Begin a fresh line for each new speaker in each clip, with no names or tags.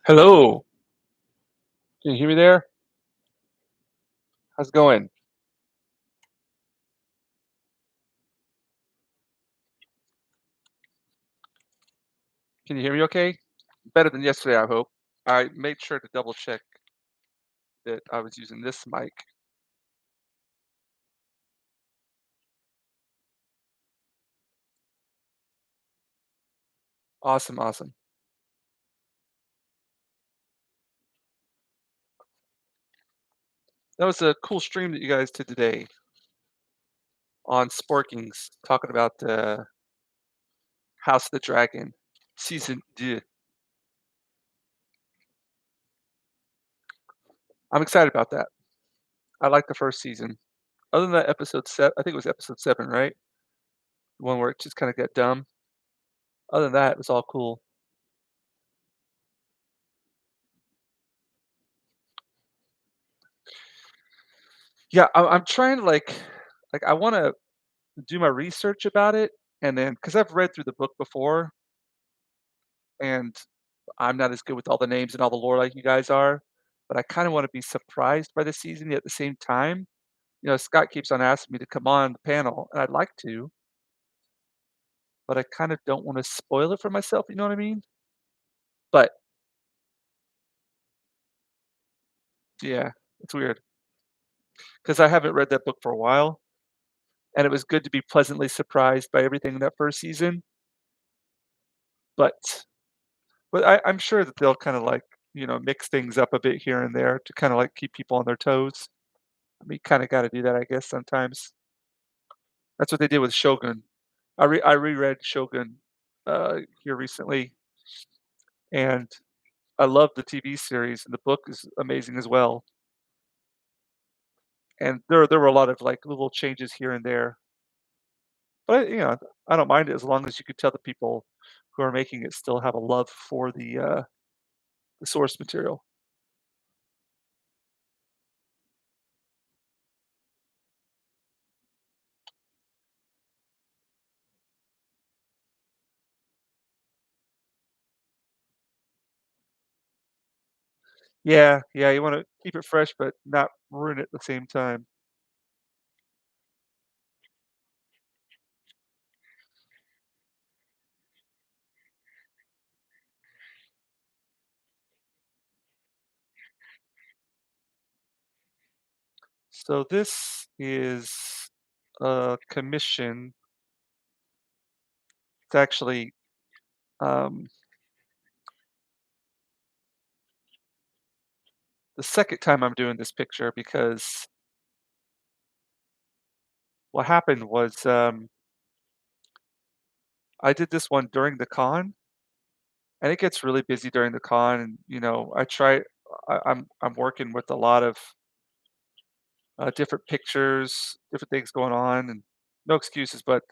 Hello. Can you hear me there? How's it going? Can you hear me okay? Better than yesterday, I hope. I made sure to double check that I was using this mic. Awesome, awesome. That was a cool stream that you guys did today on Sporkings, talking about House of the Dragon season 2. I'm excited about that. I like the first season. Other than that, episode 7, I think it was episode 7, right? The one where it just kind of got dumb. Other than that, it was all cool. Yeah, I'm trying to like I want to do my research about it, and then because I've read through the book before, and I'm not as good with all the names and all the lore like you guys are, but I kind of want to be surprised by the season yet at the same time. Scott keeps on asking me to come on the panel, and I'd like to, but I kind of don't want to spoil it for myself. You know what I mean? But yeah, it's weird because I haven't read that book for a while, and it was good to be pleasantly surprised by everything in that first season. But I'm sure that they'll kind of mix things up a bit here and there to kind of like keep people on their toes. I mean, kind of got to do that, I guess, sometimes. That's what they did with Shogun. I reread Shogun, here recently, and I love the TV series, and the book is amazing as well. And there were a lot of, like, little changes here and there, but, I don't mind it as long as you could tell the people who are making it still have a love for the source material. Yeah, yeah, you wanna keep it fresh, but not ruin it at the same time. So this is a commission. It's actually, um, the second time I'm doing this picture because what happened was, I did this one during the con, and it gets really busy during the con, and, I'm working with a lot of, different pictures, different things going on, and no excuses, but,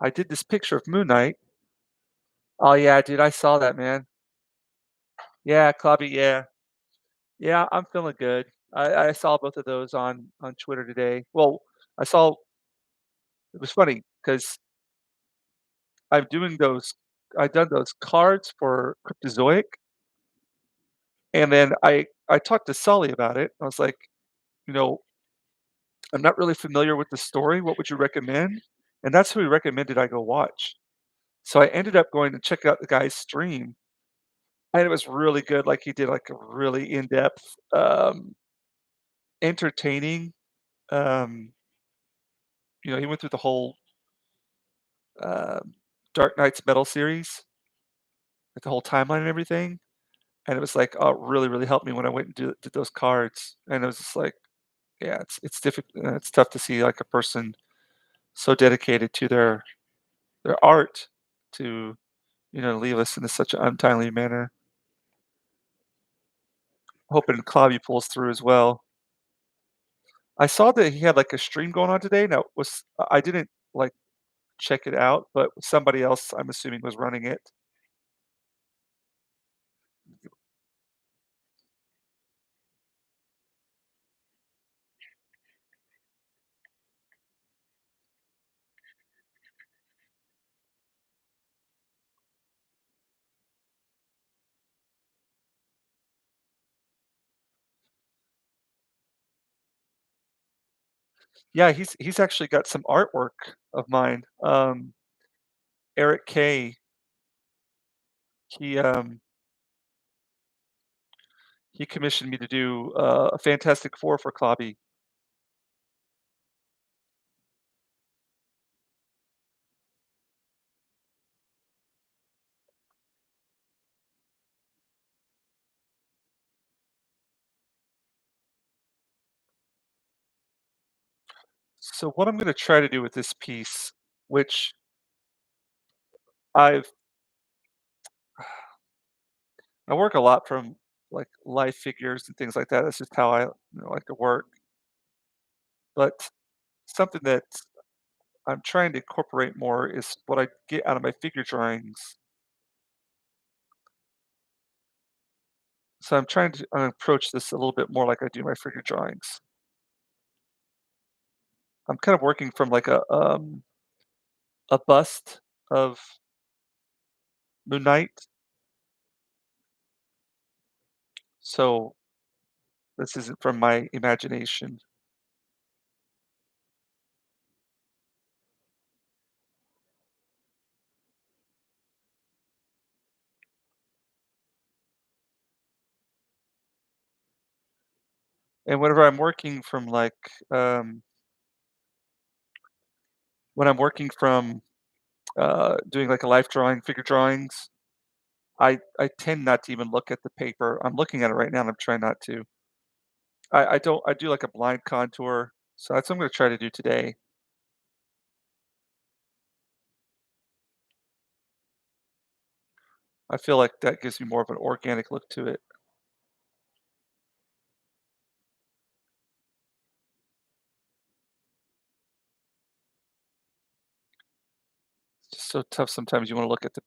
I did this picture of Moon Knight. Oh, yeah, dude, I saw that, man. Yeah, Clubby, yeah. Yeah, I'm feeling good. I saw both of those on Twitter today. Well, I saw it was funny because 'cause I'm doing those I've done those cards for Cryptozoic, and then I talked to Sully about it. I was like, you know, "I'm not really familiar with the story. What would you recommend?" And that's who he recommended I go watch. So I ended up going to check out the guy's stream, and it was really good. Like, he did, like, a really in-depth, entertaining, um he went through the whole, um, Dark Knight's Metal series, like, the whole timeline and everything, and it was like, oh, it really, really helped me when I went and did those cards, and it was just like, yeah, it's tough to see, like, a person so dedicated to their art to, leave us in such an untimely manner. Hoping Klavi pulls through as well. I saw that he had, like, a stream going on today. Now, I didn't, like, check it out, but somebody else, I'm assuming, was running it. Yeah, he's actually got some artwork of mine. Eric K. He he commissioned me to do a Fantastic Four for Klobby. So what I'm going to try to do with this piece, which I've I work a lot from like life figures and things like that. That's just how I like to work. But something that I'm trying to incorporate more is what I get out of my figure drawings. So I'm trying to approach this a little bit more like I do my figure drawings. I'm kind of working from like a bust of Moon Knight. So this isn't from my imagination. And whenever I'm working from like when I'm working from doing like a life drawing, figure drawings, I tend not to even look at the paper. I'm looking at it right now and I'm trying not to. I don't I do like a blind contour. So that's what I'm gonna try to do today. I feel like that gives me more of an organic look to it. It's just so tough sometimes you wanna look at the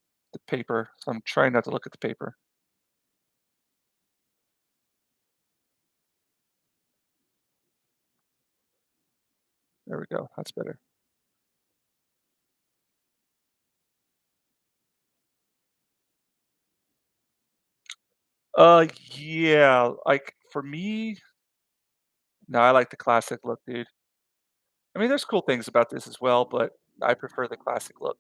paper, so I'm trying not to look at the paper. There we go, that's better. Yeah, like, for me, no, I like the classic look, dude. I mean, there's cool things about this as well, but I prefer the classic look.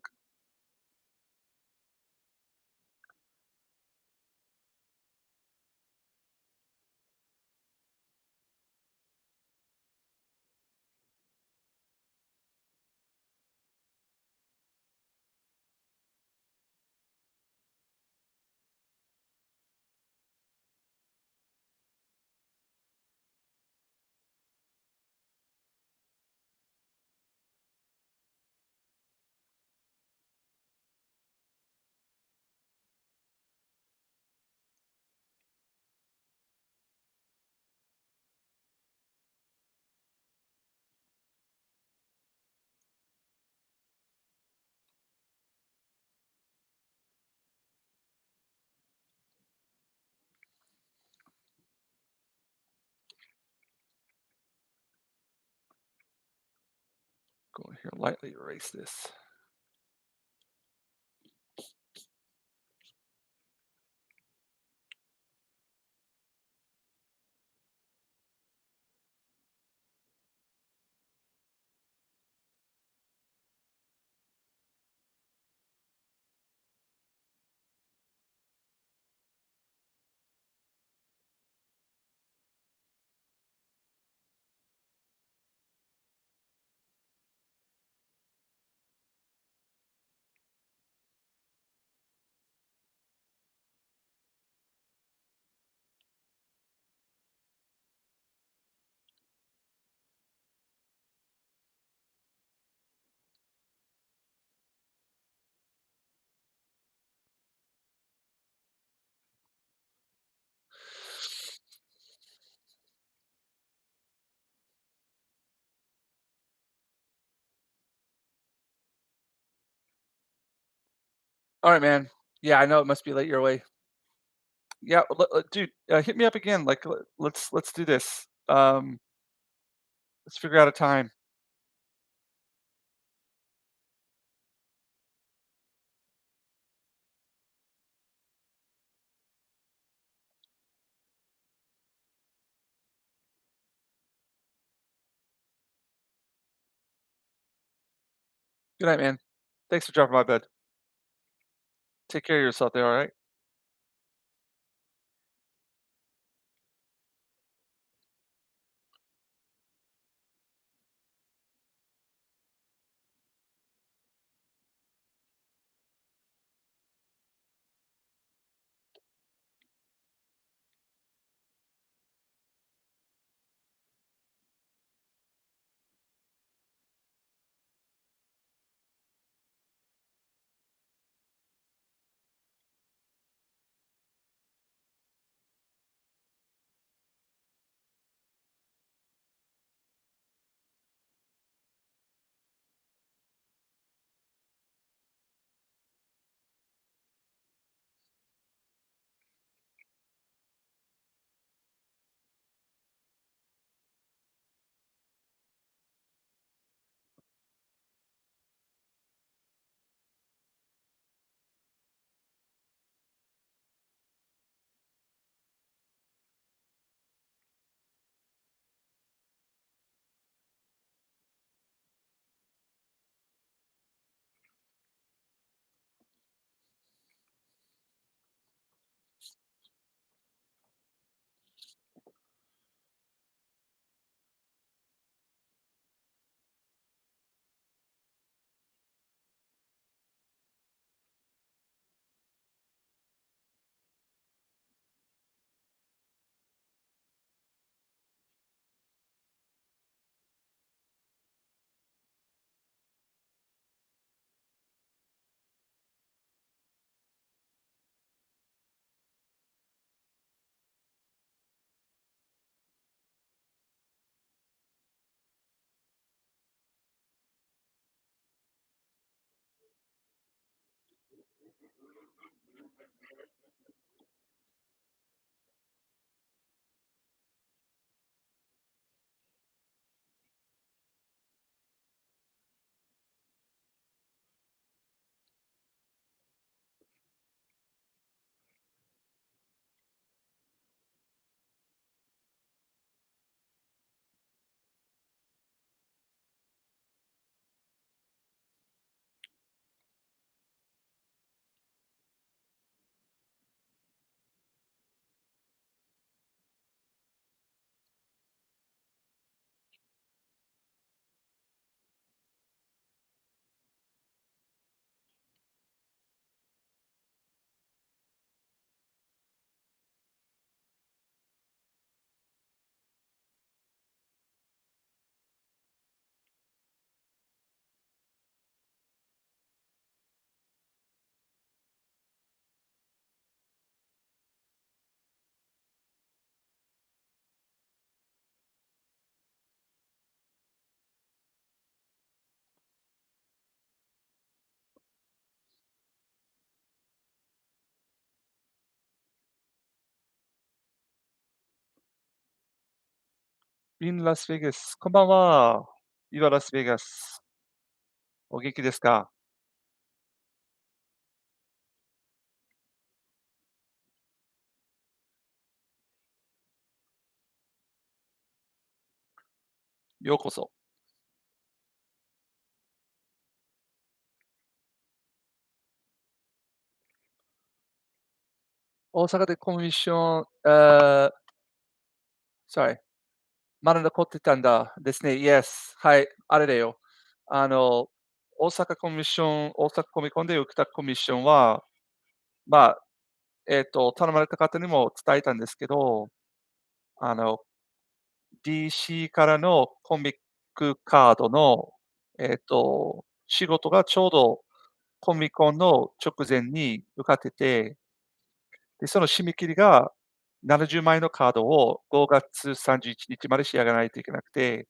Go in here, lightly erase this. Alright, man. Yeah, I know it must be late your way. Yeah, dude, hit me up again, like, let's do this. Let's figure out a time. Good night, man. Thanks for dropping by bed. Take care of yourself there, all right? in ラスベガス。こんばんは。Viva ラスベガス。お元気ですか？ようこそ。大阪でコミッション、sorry、まだ残ってたんだですね。Yes。はい、あれだよ。あの、大阪コミコンで受けたコミッションは、まあ、頼まれた方にも伝えたんですけど、あの、DC からのコミックカードの、仕事がちょうどコミコンの直前に受かってて、で、その締め切りが70枚のカードを5月31日まで仕上げないといけなくて、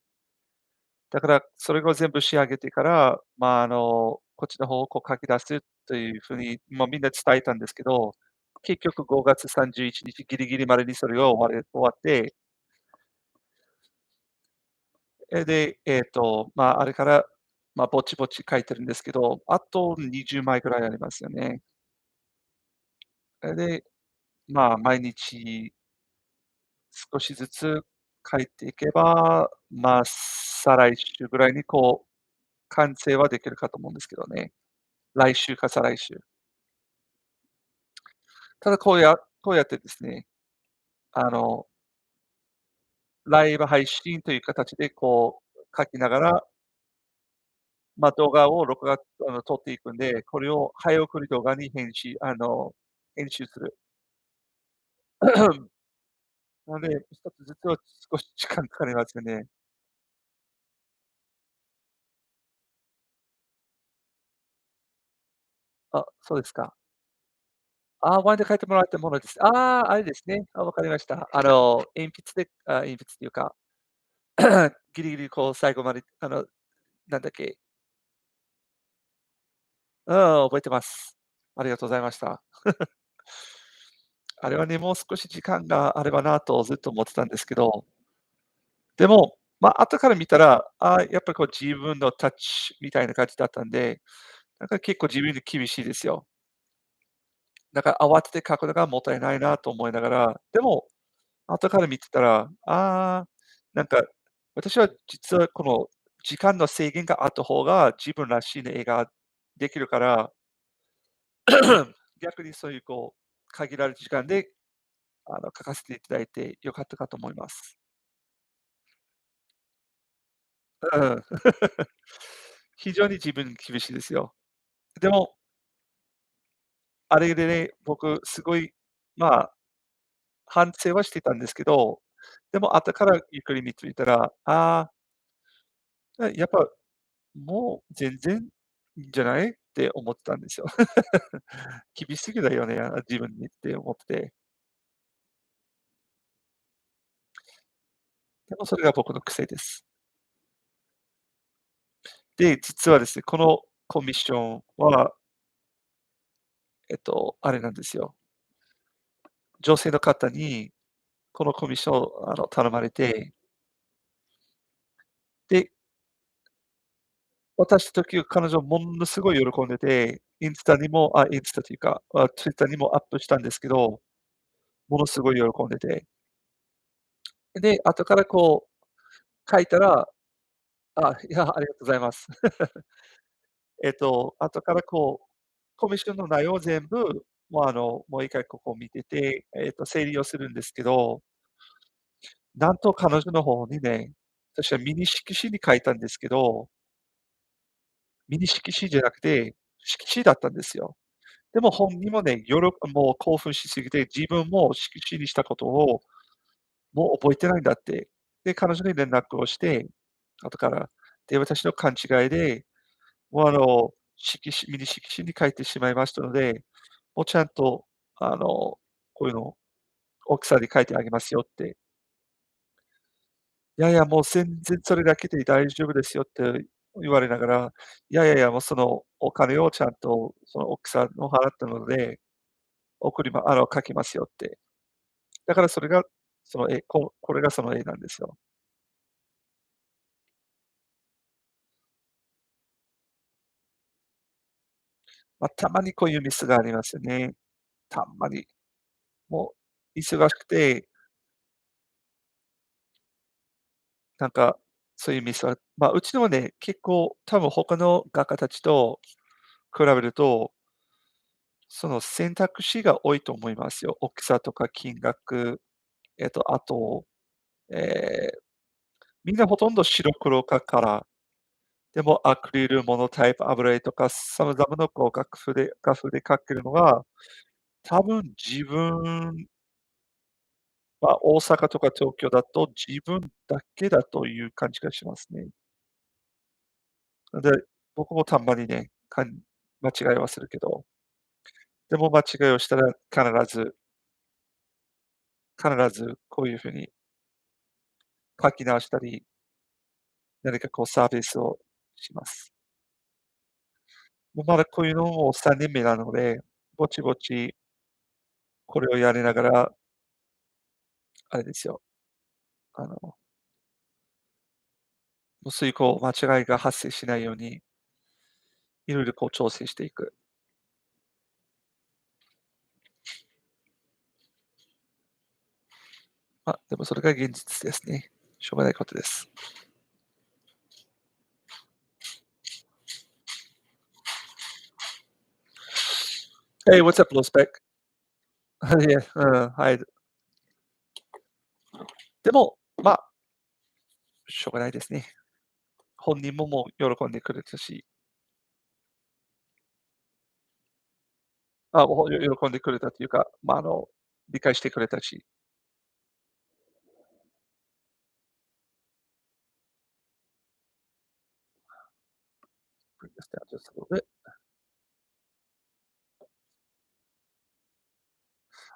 だからそれを全部仕上げてから、こっちの方をこう書き出すという風に、みんな伝えたんですけど、結局5月31日ギリギリまでにそれを終わって、で、あれから、ぼちぼち書いてるんですけど、あと20枚ぐらいありますよね。で、毎日少しずつ書いていけば、再来週ぐらいにこう完成はできるかと思うんですけどね。来週か再来週。ただこうやってですね、あの、ライブ配信という形でこう書きながら、動画を録画撮っていくんで、これを早送り動画に編集する。なので、一つずつは少し時間かかりますよね。あ、そうですか。ああ、ワインで書いてもらったものです。ああ、あれですね。あ、わかりました。鉛筆っていうか、ギリギリこう最後まで、なんだっけ、うん、覚えてます。ありがとうございました。あれはね、もう少し時間があればなとずっと思ってたんですけど、でも、後から見たら、やっぱりこう自分のタッチみたいな感じだったんで、なんか結構自分に厳しいですよ。だから慌てて書くのがもったいないなと思いながら、でも、後から見てたら、なんか、私は実はこの時間の制限があった方が自分らしい絵ができるから、逆にそういうこう、限られた時間で書かせていただいて良かったかと思います。うん。非常に自分に厳しいですよ。でも、あれでね、僕すごい、まあ、反省はしてたんですけど、でも後からゆっくり見ついたら、やっぱもう全然いいんじゃないって思ってたんですよ。厳しすぎだよね、自分にって思ってて。でもそれが僕の癖です。で、実はですね、このコミッションは、あれなんですよ。女性の方にこのコミッションを頼まれて、で、渡した時は彼女ものすごい喜んでて、インスタというか、ツイッターにもアップしたんですけど、ものすごい喜んでて。で、後からこう書いたら、いや、ありがとうございます。後からこう、コミッションの内容を全部、もう一回ここを見てて、整理をするんですけど、なんと彼女の方にね、私はミニ色紙に書いたんですけど、ミニ色紙じゃなくて、色紙だったんですよ。でも本人もね、もう興奮しすぎて、自分も色紙にしたことを、もう覚えてないんだって。で、彼女に連絡をして、後から。で、私の勘違いで、もうミニ色紙に書いてしまいましたので、もうちゃんと、こういうの大きさで書いてあげますよって。いやいや、もう全然それだけで大丈夫ですよって言われながら、いやいやいや、もうそのお金をちゃんとその大きさの払ったので、送りまあの、書きますよって。だからそれが、その絵これがその絵なんですよ。たまにこういうミスがありますよね。たんまに。もう忙しくて、なんか、そういうミスはうちのはね、結構多分他の画家たちと比べると、その選択肢が多いと思いますよ。大きさとか金額、あと、ええ、みんなほとんど白黒から、でもアクリル、モノタイプ、油絵とか様々なこう画風で描けるのが、多分自分大阪とか東京だと自分だけだという感じがしますね。で、僕もたんまにね、間違いはするけど、でも間違いをしたら必ずこういう風に書き直したり、何かこうサービスをします。もうまだこういうのも3年目なので、ぼちぼちこれをやりながら、あれですよ、もうそういうこう間違いが発生しないように、いろいろこう調整していく。でもそれが現実ですね。しょうがないことです。Hey, what's up, Low Spec? いえ、うん、はい。でも、まあ、しょうがないですね。本人ももう喜んでくれたし、もう喜んでくれたっていうか、理解してくれたし。Bring this down just a little bit.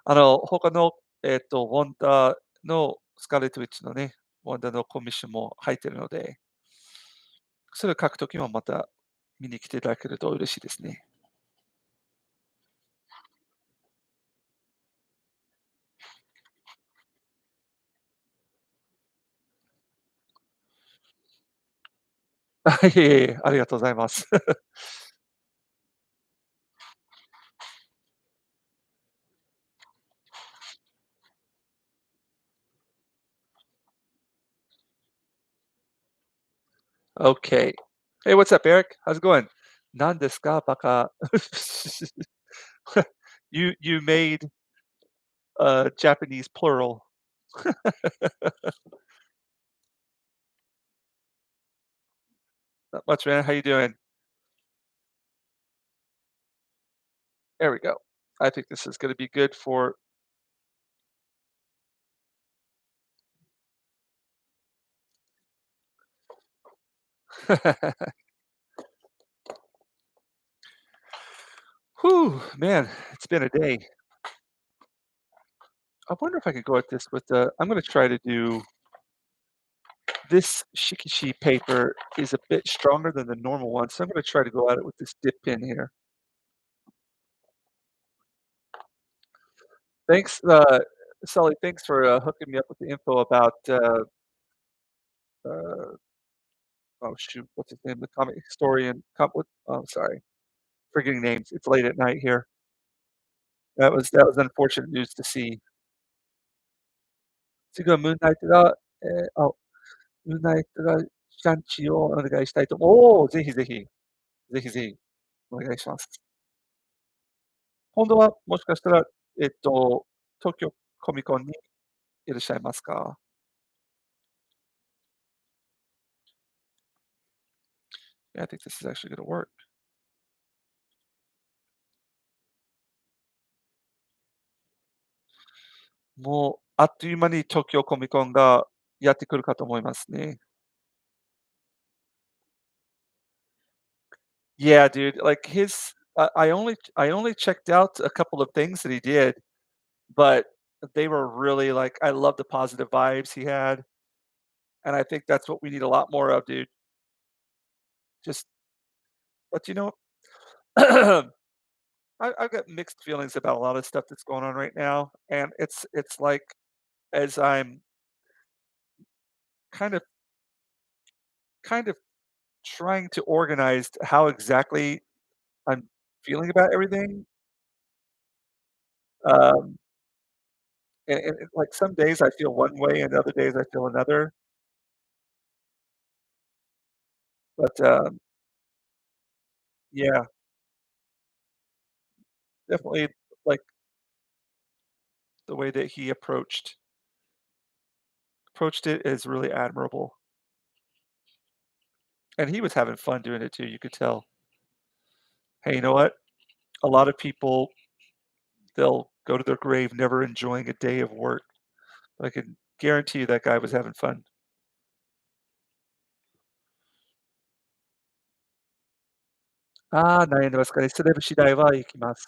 他の、ワンダーのスカーレット・ウィッチのね、ワンダーのコミッションも入ってるので、それを書くときもまた見に来ていただけると嬉しいですね。いえいえ、ありがとうございます。Okay. Hey, what's up, Eric? How's it going? 何ですか、バカ。You made Japanese plural. Not much, man. How you doing? There we go. I think this is going to be good for. Whew, man, it's been a day. I wonder if I could go at this with the. I'm going to try to do this shikishi paper is a bit stronger than the normal one, so I'm going to try to go at it with this dip pin here. Thanks, Sully. Thanks for hooking me up with the info about. Uh, oh shoot, what's his name? The comic historian. What? Oh, sorry, forgetting names. It's late at night here. That was unfortunate news to see. 次はムーンナイトが、ムーンナイトがシャンチーをお願いしたいとおお、ぜひぜひ、ぜひぜひお願いします。今度はもしかしたら、東京コミコンにいらっしゃいますか？Yeah, I think this is actually gonna work. もうあっという間に東京コミコンがやってくるかと思いますね。Yeah, dude, like I only checked out a couple of things that he did, but they were really like I love the positive vibes he had, and I think that's what we need a lot more of, dude. Just but I've got mixed feelings about a lot of stuff that's going on right now, and it's like as I'm kind of kind of trying to organize how exactly I'm feeling about everything. Um, like some days I feel one way, and other days I feel another. But yeah, definitely like the way that he approached it is really admirable, and he was having fun doing it too. You could tell. Hey, you know what? A lot of people they'll go to their grave never enjoying a day of work. I can guarantee you that guy was having fun. ああ、悩んでますかね。セレブ次第は行きます。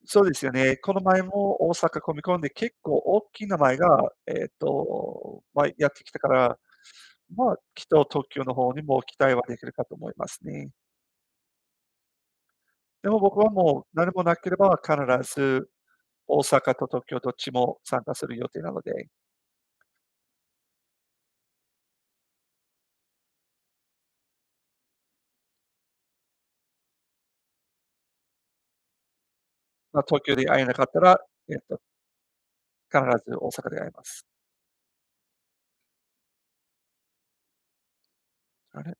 そうですよね。この前も大阪コミコンで結構大きい名前が、やってきたから、きっと東京の方にも期待はできるかと思いますね。でも僕はもう何もなければ必ず大阪と東京どっちも参加する予定なので、東京で会えなかったら、必ず大阪で会えます。あれ、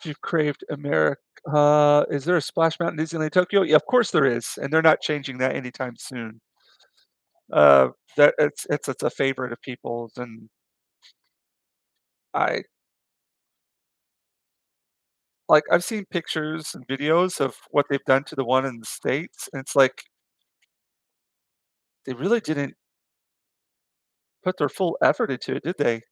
If you've craved America, is there a Splash Mountain Disneyland Tokyo? Yeah, of course there is, and they're not changing that anytime soon. That it's a favorite of people's, and I like, I've seen pictures and videos of what they've done to the one in the States, and it's like, they really didn't put their full effort into it, did they?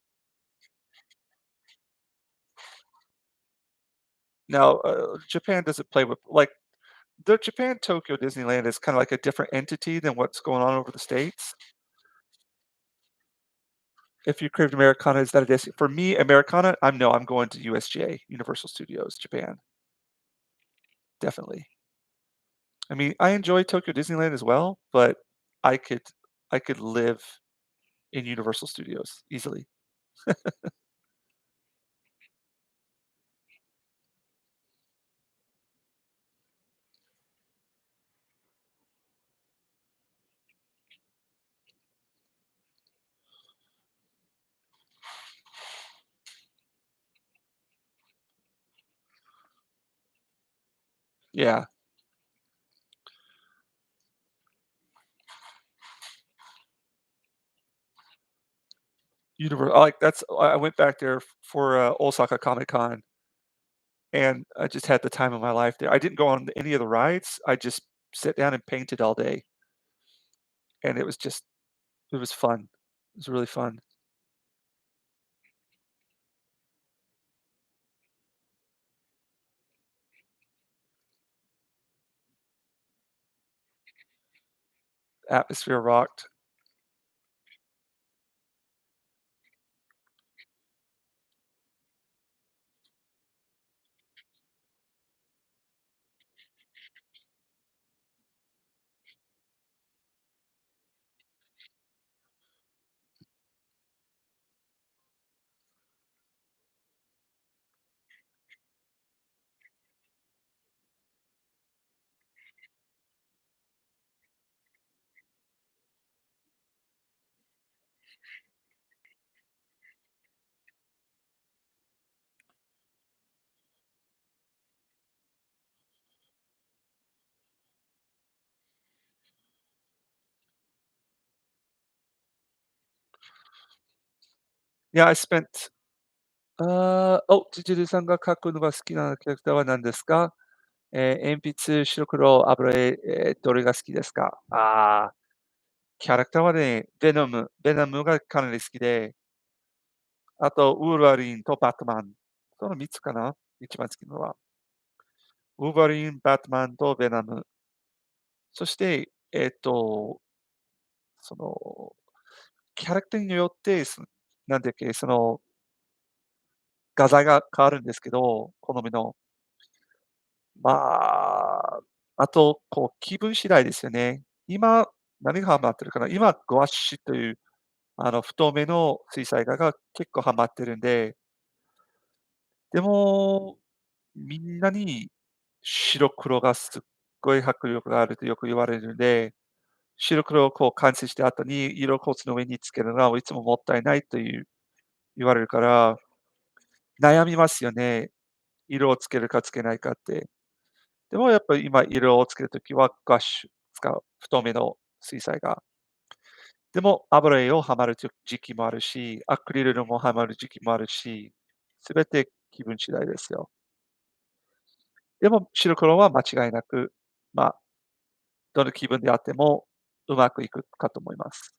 Now, Japan doesn't play with like, the Japan Tokyo Disneyland is kinda like a different entity than what's going on over the States. If you craved Americana, is that a Disney for me, Americana, I'm going to USJ, Universal Studios Japan, definitely. I mean, I enjoy Tokyo Disneyland as well, but I could I could live in Universal Studios easily. Yeah, like, that's I went back there for, Osaka Comic Con, and I just had the time of my life there. I didn't go on any of the rides, I just sat down and painted all day, and it was fun. It was really fun. Atmosphere rocked. Yeah, I spentちちるさんが描くのが好きなキャラクターは何ですか？鉛筆、白黒、油絵、どれが好きですか？キャラクターはね、ベノムがかなり好きで、あとウールヴァリンとバットマン。その3つかな、一番好きなのは。ウールヴァリン、バットマンとベノム。そして、その、キャラクターによって、なんだっけ、画材が変わるんですけど、好みの。まあと、こう、気分次第ですよね。今、何がハマってるかな。今、ゴワッシュという、太めの水彩画が結構ハマってるんで、でも、みんなに白黒がすっごい迫力があるとよく言われるんで、白黒をこう完成した後に色コースの上につけるのがいつももったいないと言われるから、悩みますよね。色をつけるかつけないかって。でもやっぱり今色をつけるときはガッシュ使う。太めの水彩画。でも油絵をはまる時期もあるし、アクリルのもはまる時期もあるし、すべて気分次第ですよ。でも白黒は間違いなく、まあ、どの気分であってもうまくいくかと思います。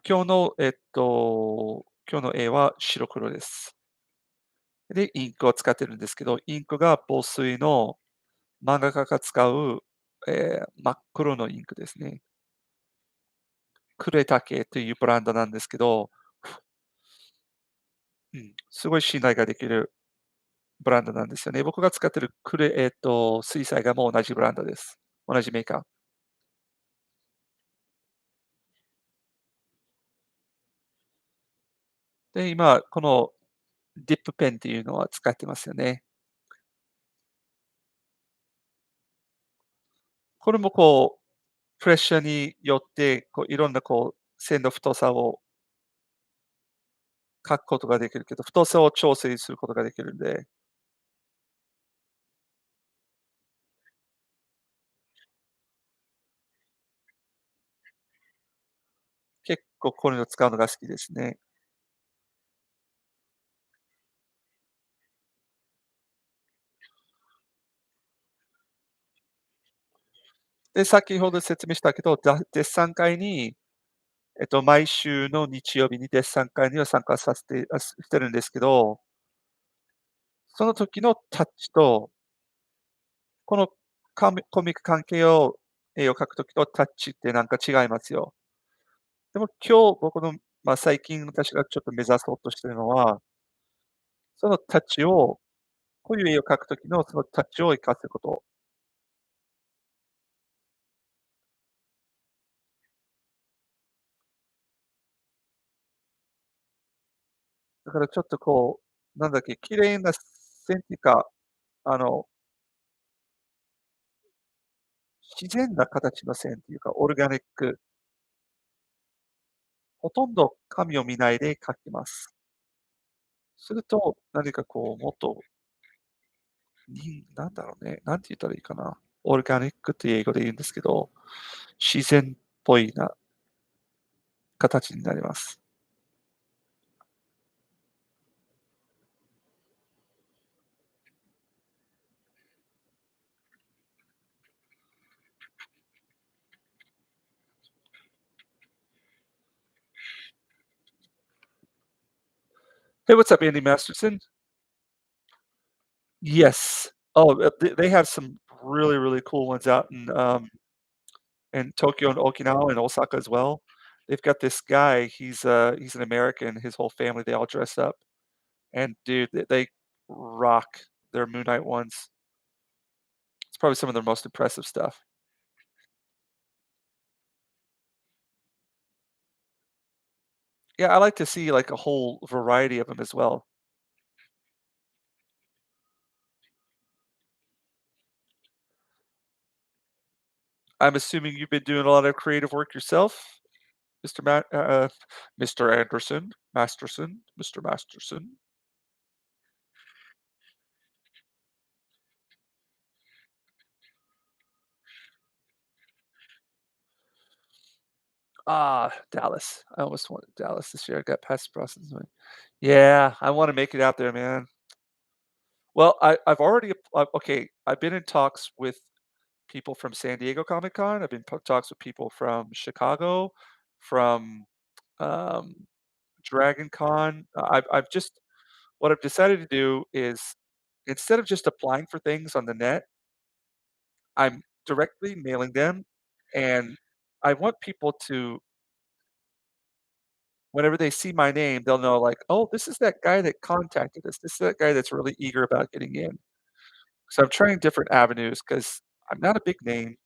今日の絵は白黒です。で、インクを使ってるんですけど、インクが防水の漫画家が使う、真っ黒のインクですね。クレタケというブランドなんですけど、うん、すごい信頼ができるブランドなんですよね。僕が使ってる水彩画も同じブランドです。同じメーカー。で、今、このディップペンっていうのは使ってますよね。これもこう、プレッシャーによって、こういろんなこう、線の太さを書くことができるけど、太さを調整することができるんで、結構こういうの使うのが好きですね。で、先ほど説明したけど、デッサン会に、毎週の日曜日にデッサン会には参加させてしてるんですけど、その時のタッチと、このコミック関係を絵を描く時とタッチってなんか違いますよ。でも今日僕の、最近私がちょっと目指そうとしてるのは、そのタッチを、こういう絵を描く時のそのタッチを活かすこと。だからちょっとこう、なんだっけ、綺麗な線っていうか、あの、自然な形の線っていうか、オルガニック、ほとんど紙を見ないで描きます。すると、何かこう、もっと、なんだろうね、なんて言ったらいいかな。オルガニックって英語で言うんですけど、自然っぽいな形になります。Hey, what's up, Andy Masterson? Yes. Oh, they have some really, really cool ones out in Tokyo and Okinawa and Osaka as well. They've got this guy, he's an American, his whole family, they all dress up, and dude, they rock their Moon Knight ones. It's probably some of their most impressive stuff. Yeah, I like to see, like, a whole variety of them as well. I'm assuming you've been doing a lot of creative work yourself, Mr. Anderson, Masterson, Mr. Masterson? Ah, Dallas. I almost wanted Dallas this year. I got past the process. Yeah, I wanna make it out there, man. Well, I've already okay, I've been in talks with people from San Diego Comic Con. I've been talks with people from Chicago, from, um, Dragon Con. I've just what I've decided to do is instead of just applying for things on the net, I'm directly mailing them, and I want people to whenever they see my name, they'll know like, "Oh, this is that guy that contacted us. This is that guy that's really eager about getting in." So I'm trying different avenues because 'cause I'm not a big name,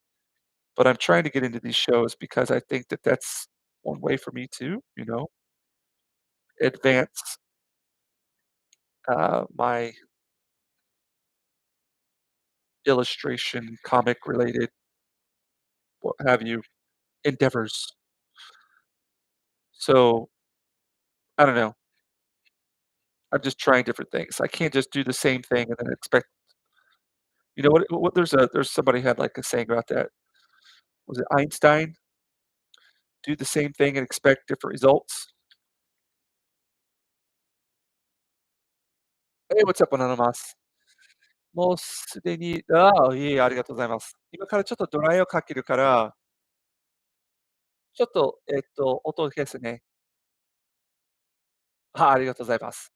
but I'm trying to get into these shows because I think that that's one way for me to, advance, my illustration, comic related, what have you, endeavors. So, I don't know. I'm just trying different things. I can't just do the same thing and then expect what there's somebody had like a saying about that. Was it Einstein? Do the same thing and expect different results. Hey, what's up, anonymous? もうすでにいえいえ、ありがとうございます。今からちょっとドライをかけるから、ちょっと、音消すね。ありがとうございます。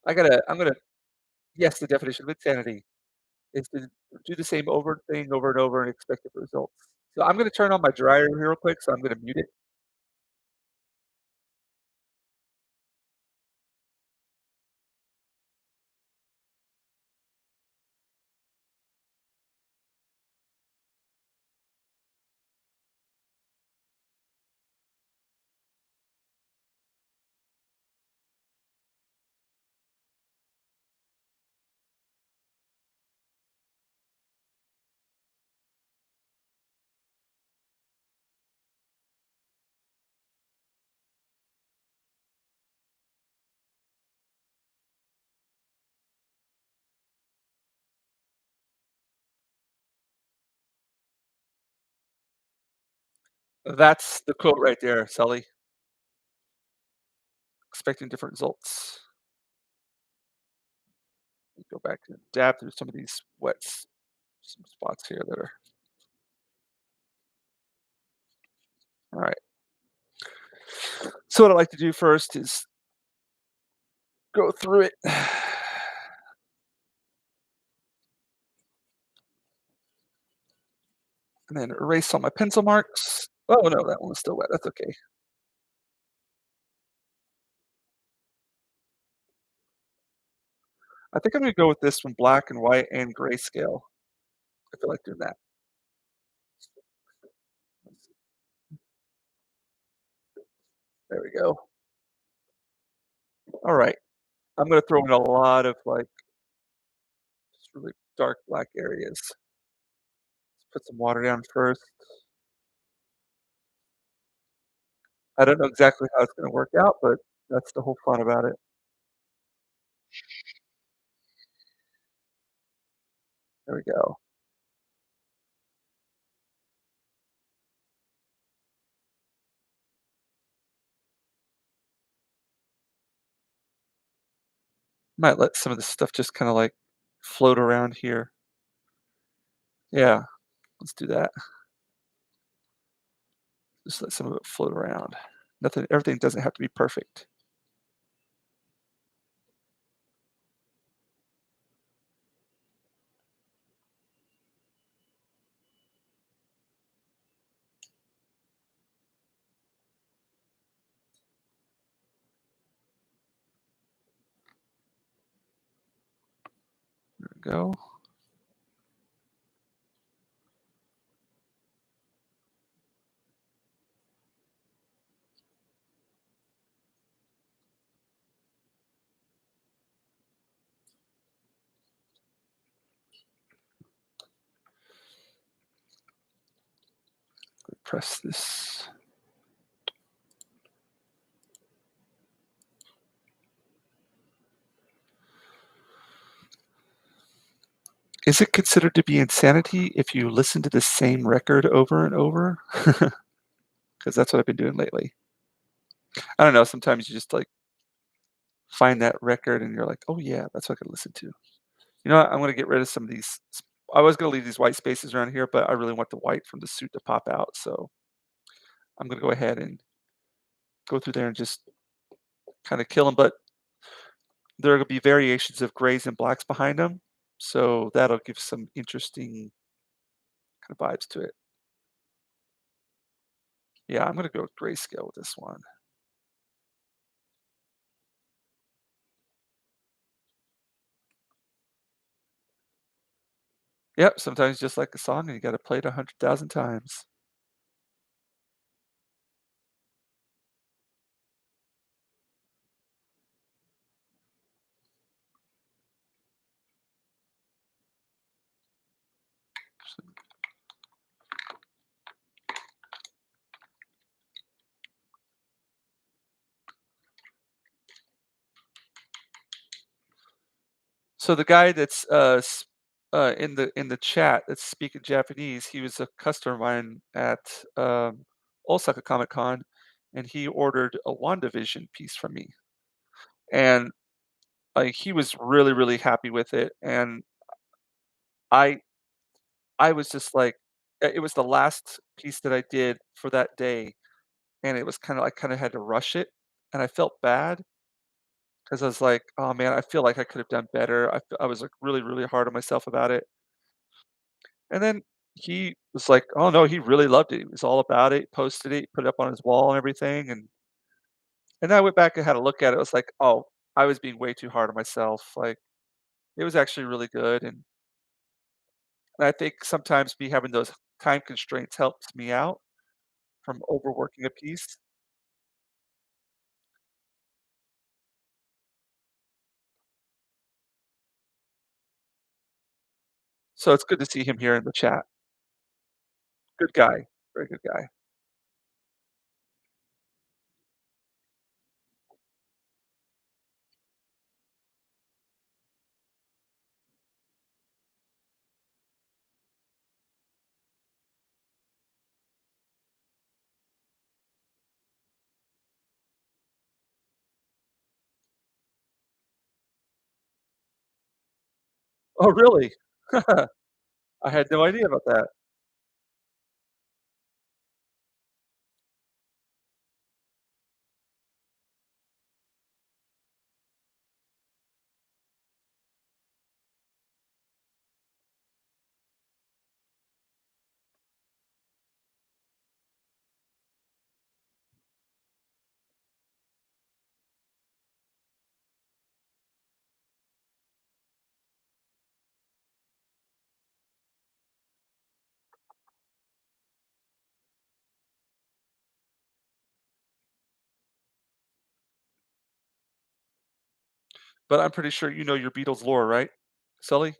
I'm gonna yes, the definition of insanity is to do the same thing over and over and expect different results. So I'm gonna turn on my dryer real quick, so I'm gonna mute it. That's the quote right there, Sully. Expecting different results. Go back and dab through some of these some spots here that are all right. So what I like to do first is go through it and then erase all my pencil marks. Oh no, that one's still wet. That's okay. I think I'm gonna go with this one, black and white and grayscale. I feel like doing that. There we go. All right. I'm gonna throw in a lot of like just really dark black areas. Put some water down first. I don't know exactly how it's gonna work out, but that's the whole fun about it. There we go. Might let some of this stuff just kinda like float around here. Yeah, let's do that. Just let some of it float around. Nothing everything doesn't have to be perfect. There we go. Press this. Is it considered to be insanity if you listen to the same record over and over? Because that's what I've been doing lately. I don't know, sometimes you just, like, find that record and you're like, "Oh, yeah, that's what I could listen to." You know what? I'm gonna get rid of some of these I was gonna leave these white spaces around here, but I really want the white from the suit to pop out, so I'm gonna go ahead and go through there and just kinda kill them. But there will be variations of grays and blacks behind them, so that'll give some interesting kind of vibes to it. Yeah, I'm gonna go with grayscale with this one. Yep, sometimes just like a song and you gotta play it 100,000 times. So the guy that's, in the chat that's speaking Japanese, he was a customer of mine at, Osaka Comic Con, and he ordered a WandaVision piece from me, and, like, he was really, really happy with it, and I I was just like it was the last piece that I did for that day, and it was kinda I kinda had to rush it, and I felt bad 'cause I was like, "Oh, man, I feel like I could have done better." I was, like, really, really hard on myself about it. And then he was like, "Oh, no, he really loved it. He was all about it, posted it, put it up on his wall and everything." And I went back and had a look at it. I was like, "Oh, I was being way too hard on myself." Like, it was actually really good, and I think sometimes me having those time constraints helps me out from overworking a piece. So it's good to see him here in the chat. Good guy, very good guy. Oh, really? I had no idea about that. But I'm pretty sure you know your Beatles lore, right, Sully?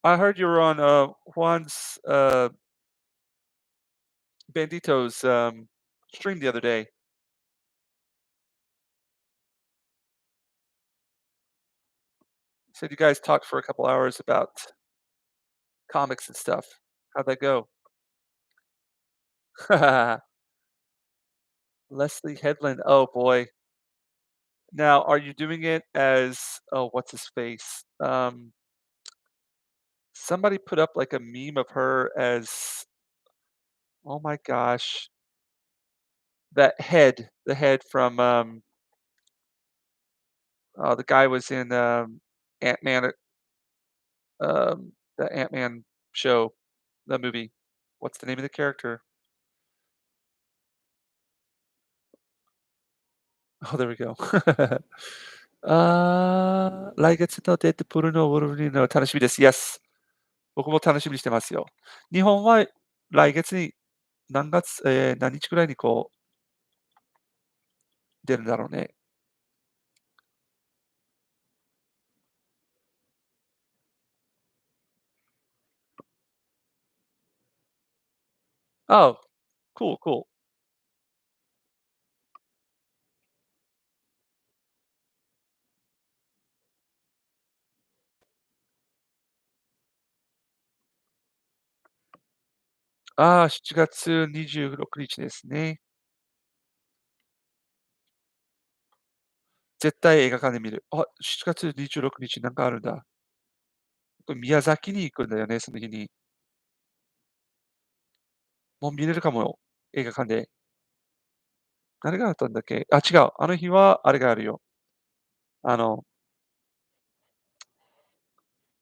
I heard you were on, Juan's, Bandito's, stream the other day. Said you guys talked for a couple hours about comics and stuff. How'd that go? Leslie Headland, oh boy. Now, are you doing it as oh, what's his face? Somebody put up, like, a meme of her as oh my gosh, the head from, the guy was in, Ant-Man, the Ant-Man show, the movie. What's the name of the character? Oh, there we go. 来月のデッドプールのウォルヴリンの楽しみです。Yes。僕も楽しみにしてますよ。日本は来月に何月何日ぐらいにこう出るんだろうね。Oh, cool, cool. ああ、7月26日ですね。絶対映画館で見る。あ、7月26日なんかあるんだ。宮崎に行くんだよね、その日に。もう見れるかもよ、映画館で。何があったんだっけ？あ、違う。あの日はあれがあるよ。あの、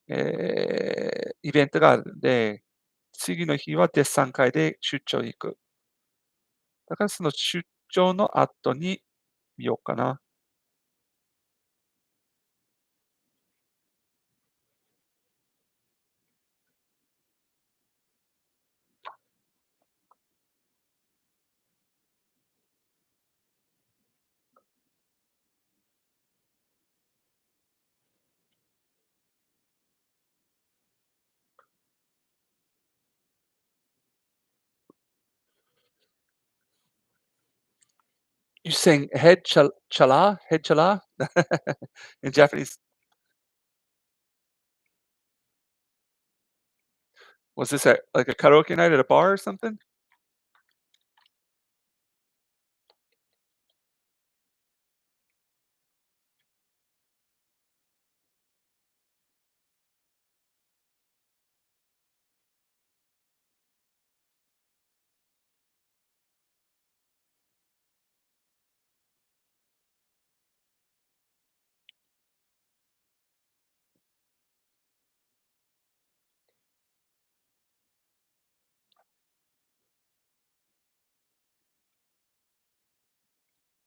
イベントがあるんで、次の日はデッサン会で出張行く。だからその出張の後に見ようかな。You saying head chala? Head chala? In Japanese. Was this at like a karaoke night at a bar or something?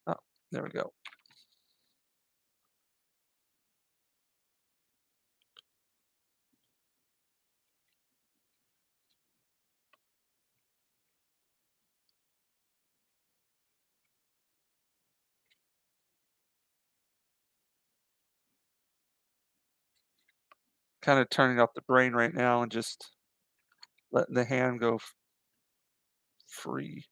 Oh, there we go. Kinda turning off the brain right now and just letting the hand go free.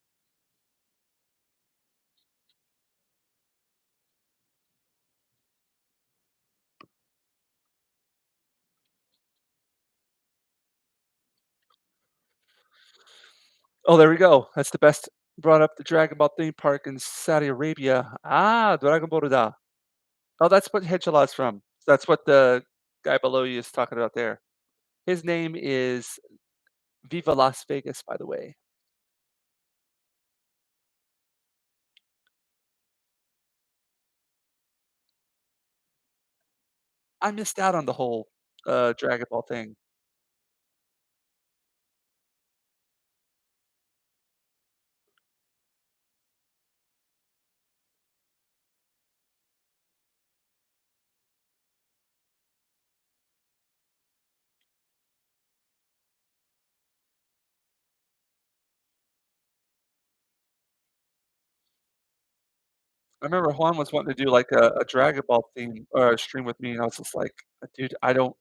Oh, there we go. That's the best brought up the Dragon Ball theme park in Saudi Arabia. Ah, Dragon Ball da. Oh, that's what Hedgehalaw's from. That's what the guy below you is talking about there. His name is Viva Las Vegas, by the way. I missed out on the whole, Dragon Ball thing. I remember Juan was wanting to do, like, a Dragon Ball theme or a stream with me, and I was just like, "Dude, I don't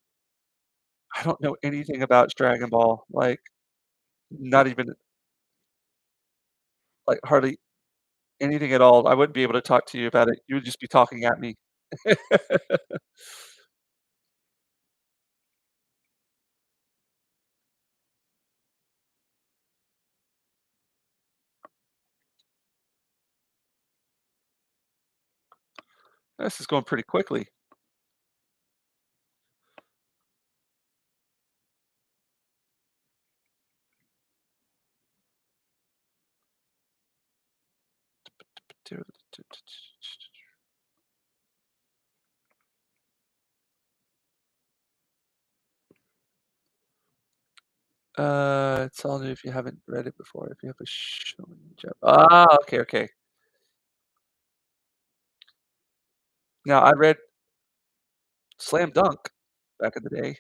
know anything about Dragon Ball, like, not even, like, hardly anything at all. I wouldn't be able to talk to you about it. You would just be talking at me." This is going pretty quickly. It's all new if you haven't read it before. If you have a showing job. Ah, okay, okay. Now I read Slam Dunk back in the day.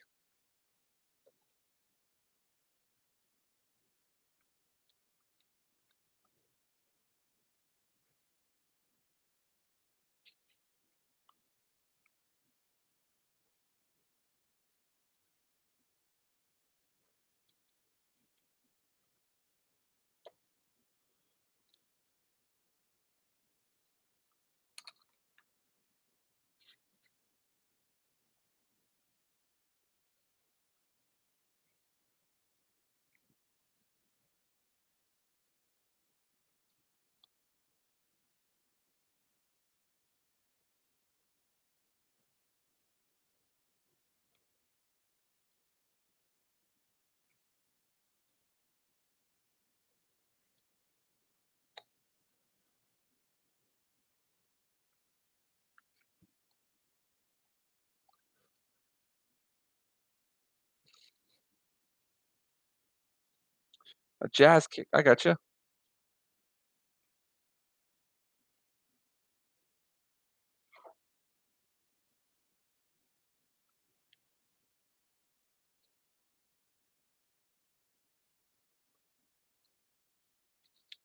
A jazz kick. I gotcha.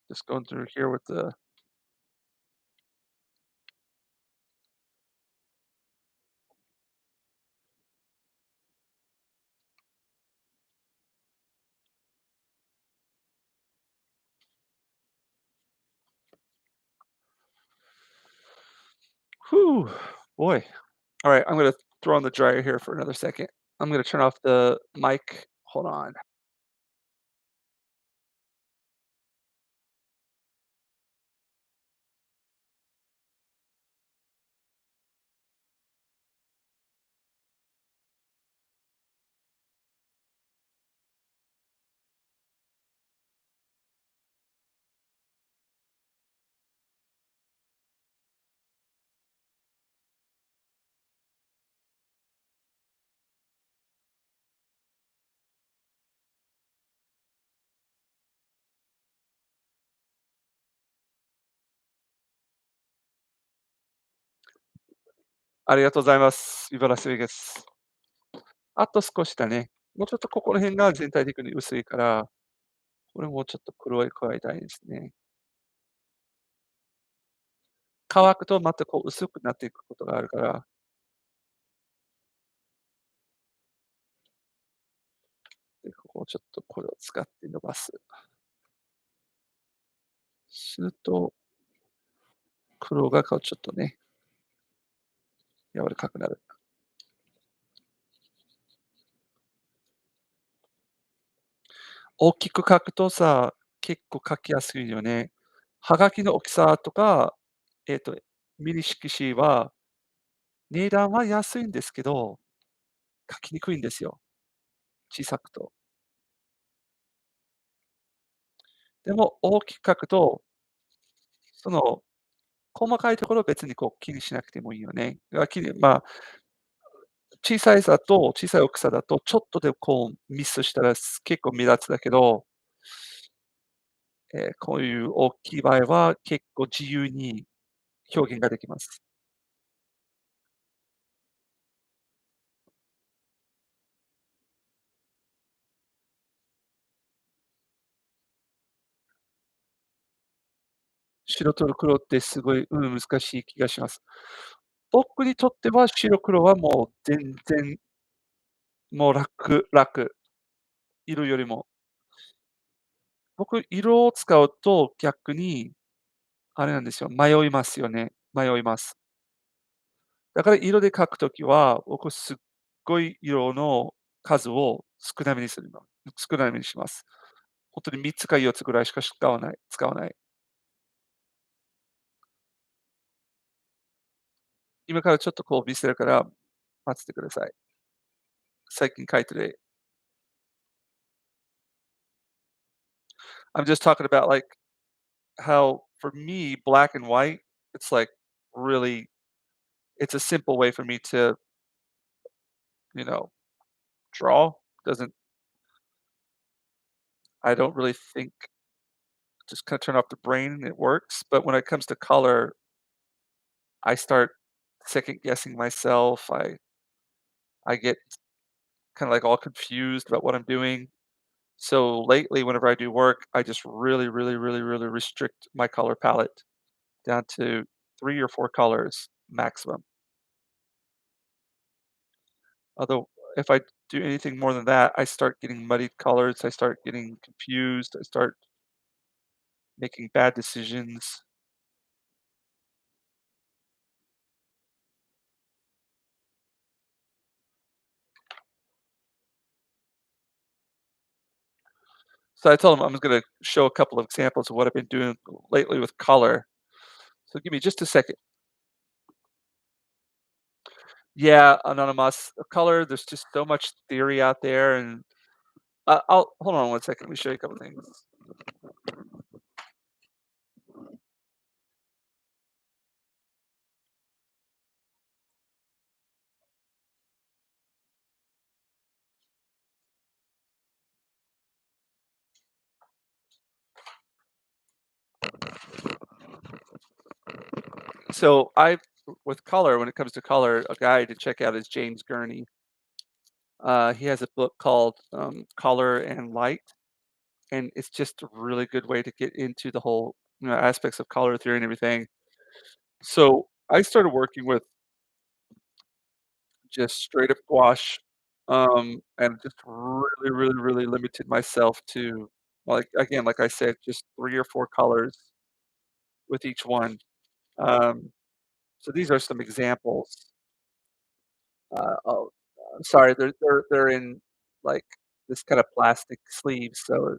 Just going through here with the whew, boy. Alright, I'm gonna throw on the dryer here for another second. I'm gonna turn off the mic. Hold on. ありがとうございます。イバラスベガス。あと少しだね。もうちょっとここら辺が全体的に薄いから、これもうちょっと黒い加えたいですね。乾くとまたこう薄くなっていくことがあるから、で、ここをちょっとこれを使って伸ばす。すると、黒がこうちょっとね、柔らかくなる。大きく書くとさ、結構書きやすいよね。はがきの大きさとか、えっと、ミリ色紙は値段は安いんですけど、描きにくいんですよ、小さくと。でも大きく描くと、その細かいところは別にこう気にしなくてもいいよね。まあ、小さい大きさだと、ちょっとでこうミスしたら結構目立つだけど、こういう大きい場合は結構自由に表現ができます。白と黒ってすごい、難しい気がします。僕にとっては白黒はもう全然もう楽、色よりも。僕、色を使うと逆にあれなんですよ、迷いますよね。迷います。だから色で描くときは、僕すっごい色の数を少なめにします。ほんとに3つか4つぐらいしか使わない。今からちょっとこう見せるから待っててください。最近描いてるI'm just talking about, like, how for me, black and white, it's, like, really it's a simple way for me to, you know, draw. Doesn't I don't really think just kinda turn off the brain and it works, but when it comes to color, I start second guessing myself. I get kinda, like, all confused about what I'm doing. So, lately, whenever I do work, I just really, really, really, really restrict my color palette down to 3 or 4 colors maximum. Although, if I do anything more than that, I start getting muddied colors, I start getting confused, I start making bad decisions. So I told him I was gonna show a couple of examples of what I've been doing lately with color. So give me just a second. Yeah, anonymous color, there's just so much theory out there, and I'll hold on one second, let me show you a couple things. So I with color, when it comes to color, a guy to check out is James Gurney. He has a book called, Color and Light, and it's just a really good way to get into the whole, aspects of color theory and everything. So I started working with just straight up gouache, and just really, really, really limited myself to, like, again, like I said, just 3 or 4 colors with each one. Um, so these are some examples. Oh, sorry, they're in, like, this kind of plastic sleeve, so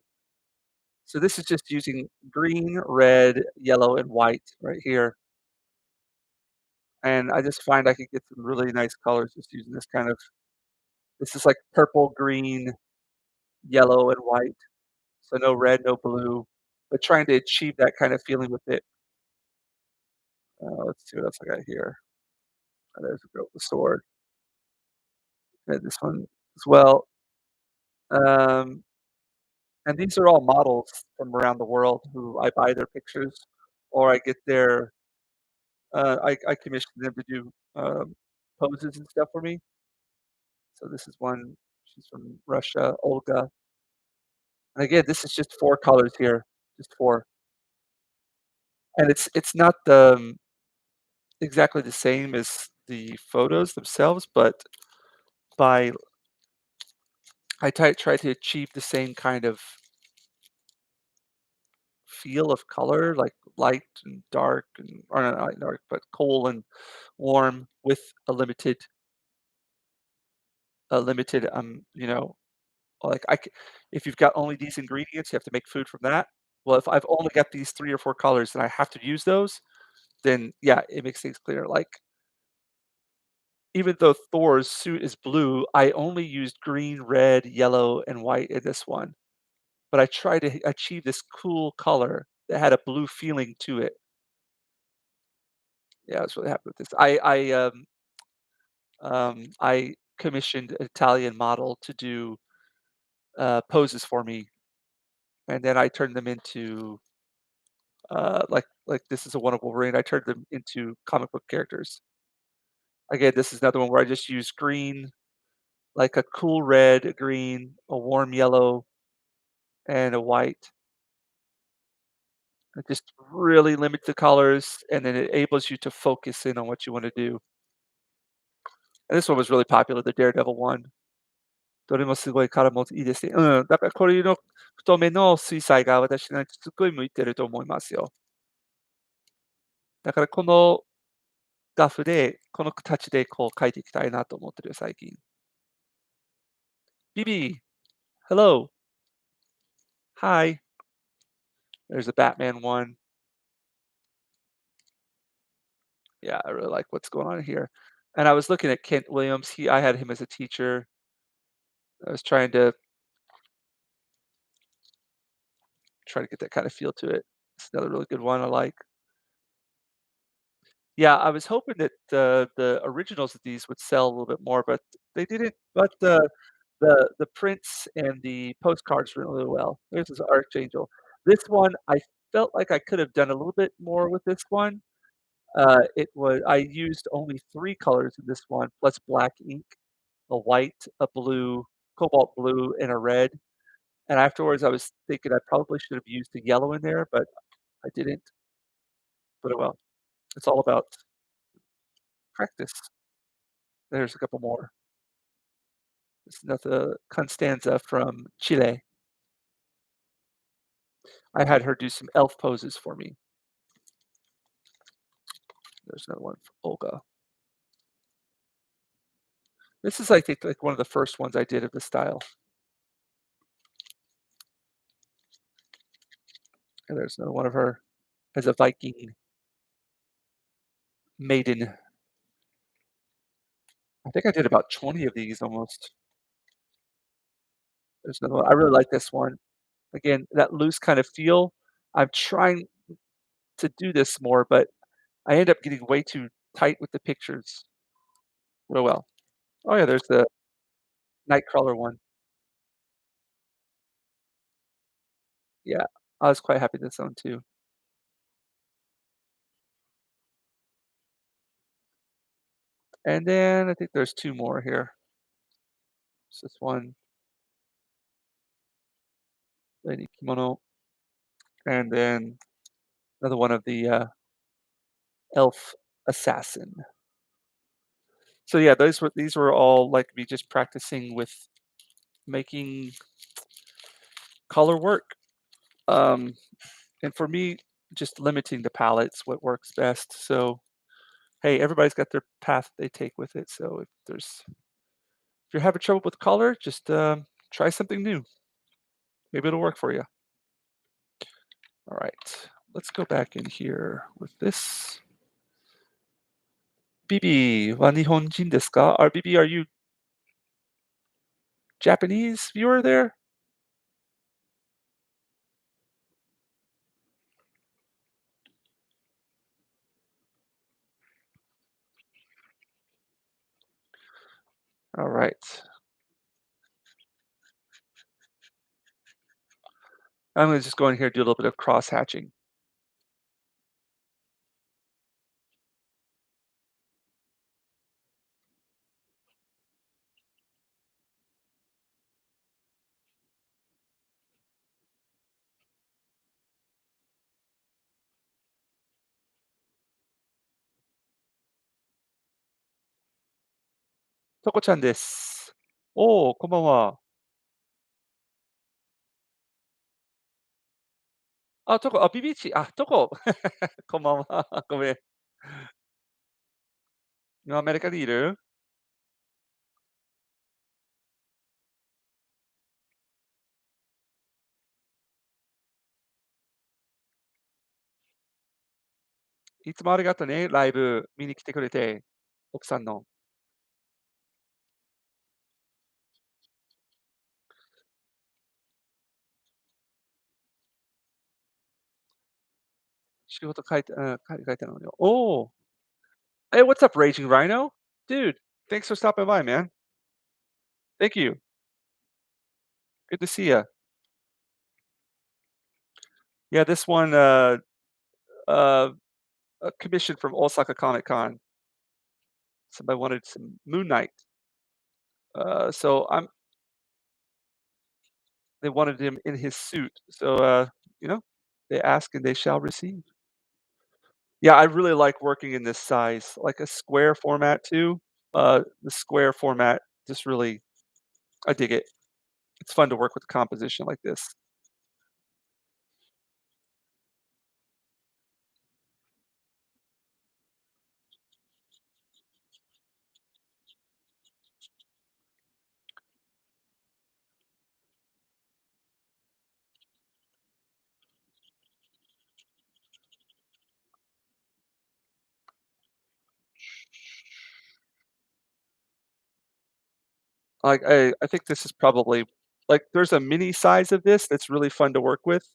this is just using green, red, yellow, and white right here, and I just find I could get some really nice colors just using this is like purple, green, yellow, and white, so no red, no blue, but trying to achieve that kind of feeling with it. Let's see what else I got here. There's a girl with a sword. This one as well. Um, and these are all models from around the world who I buy their pictures or I get I commission them to do, poses and stuff for me. So this is one, she's from Russia, Olga. And again, this is just 4 colors here, just 4. And it's not exactly the same as the photos themselves, but by try to achieve the same kind of feel of color, like light and dark and or not light and dark, but cool and warm with a limited, like if you've got only these ingredients, you have to make food from that. Well, if I've only got these 3 or 4 colors and I have to use those, then yeah, it makes things clear. Like even though Thor's suit is blue, I only used green, red, yellow, and white in this one, but I tried to achieve this cool color that had a blue feeling to it. Yeah, I was really happy with this. I commissioned an Italian model to do, poses for me, and then I turned them into, like, this is a wonderful Wolverine, I turned them into comic book characters. Again, this is another one where I just used green, like a cool red, a green, a warm yellow, and a white. It just really limits the colors, and then it enables you to focus in on what you wanna do. And this one was really popular, the Daredevil one. どれもすごい彼もいいですね。うん、だからこれの太めの水彩が私にすっごい向いてると思いますよ。だからこのラフで、この形でこう描いていきたいなと思ってるよ、最近。BB, hello, hi. There's a Batman one. Yeah, I really like what's going on here. And I was looking at Kent Williams. I had him as a teacher. I was trying to get that kind of feel to it. It's another really good one I like. Yeah, I was hoping that the originals of these would sell a little bit more, but they didn't. But the prints and the postcards went really well. There's this Archangel. This one, I felt like I could have done a little bit more with this one. It was I used only 3 colors in this one, plus black ink, a white, a blue, cobalt blue, and a red. And afterwards, I was thinking I probably should have used the yellow in there, but I didn't. But, oh well, it's all about practice. There's a couple more. It's another Constanza from Chile. I had her do some elf poses for me. There's another one for Olga. This is, I think, like, one of the first ones I did of this style. And there's another one of her as a Viking maiden. I think I did about 20 of these almost. There's another one. I really like this one. Again, that loose kind of feel. I'm trying to do this more, but I end up getting way too tight with the pictures. Real well. Oh, yeah, there's the Nightcrawler one. Yeah, I was quite happy with this one too. And then I think there's 2 more here. It's this one, Lady Kimono, and then another one of the, elf assassin. So, yeah, these were all, like, me just practicing with making color work. Um, and for me, just limiting the palettes, what works best. So, hey, everybody's got their path they take with it. So if you're having trouble with color, just, try something new. Maybe it'll work for you. All right, let's go back in here with this. BB は日本人ですか? BB, are you Japanese viewer there? All right. I'm gonna just go in here and do a little bit of cross hatching. とこちゃんです。おお、こんばんは。ビビーチ、トコ、こんばんは。ごめん。今アメリカにいる？いつもありがとね、ライブ見に来てくれて、奥さんの。仕事書いてあるのよ。Oh, hey, what's up, Raging Rhino? Dude, thanks for stopping by, man. Thank you. Good to see you. Yeah, this one, uh, a commission from Osaka Comic Con. Somebody wanted some Moon Knight. So they wanted him in his suit. So, you know, they ask and they shall receive. Yeah, I really like working in this size, like a square format too. The square format just really, I dig it. It's fun to work with a composition like this. Like I think this is probably like there's a mini size of this that's really fun to work with,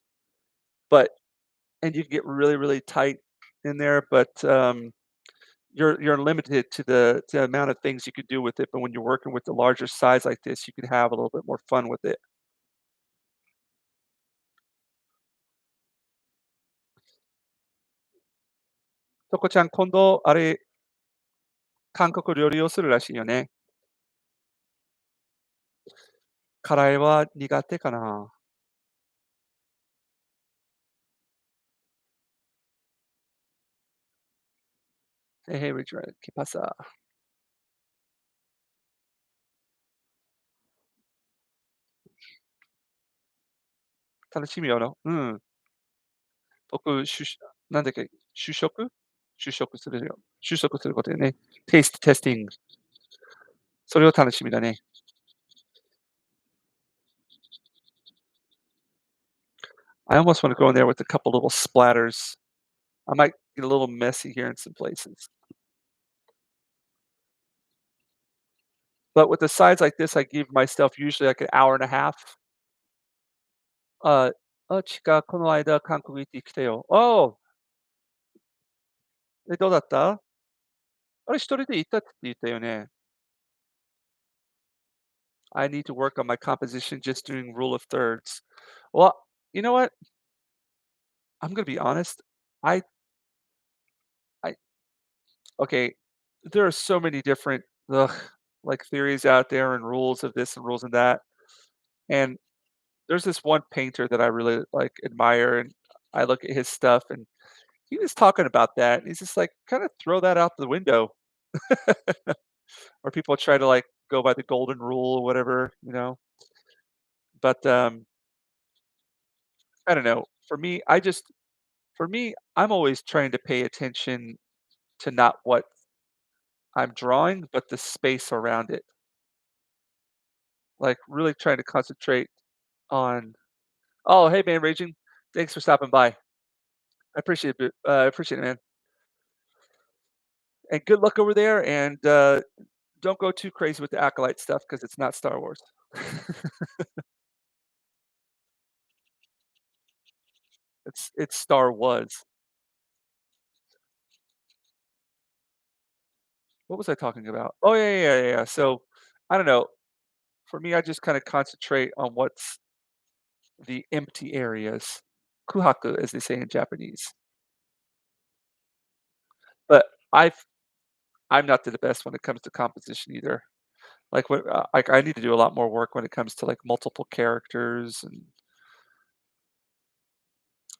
but and you can get really, really tight in there, but you're limited to the amount of things you could do with it. But when you're working with the larger size like this, you can have a little bit more fun with it. とこちゃん、今度あれ、韓国料理をするらしいよね。辛いは苦手かな。Hey, hey, Richard, ¿qué pasa? 楽しみよの。うん。僕、なんだっけ、就職することでね。テイストテスティング。それを楽しみだね。I almost want to go in there with a couple little splatters. I might get a little messy here in some places. But with the sides like this, I give myself usually like an hour and a half.ちか、この間韓国行ってきたよ。おお、どうだった？あれ、一人で行ったって言ったよね。I need to work on my composition just doing rule of thirds. Well, you know what? I'm gonna be honest. I I okay, there are so many different, ugh, like, theories out there and rules of this and rules of that, and there's this one painter that I really, like, admire, and I look at his stuff, and he was talking about that, and he's just like, "Kinda throw that out the window." Or people try to, like, go by the golden rule or whatever, you know? But, I don't know. For me, I'm always trying to pay attention to not what I'm drawing, but the space around it. Like, really trying to concentrate on oh, hey, man, Raging. Thanks for stopping by. I appreciate it, man. And good luck over there, and, don't go too crazy with the Acolyte stuff because it's not Star Wars. It's Star Was. What was I talking about? Oh, yeah. So, I don't know. For me, I just kinda concentrate on what's the empty areas. Kuhaku, as they say in Japanese. But I'm not the best when it comes to composition either. Like, I need to do a lot more work when it comes to, like, multiple characters and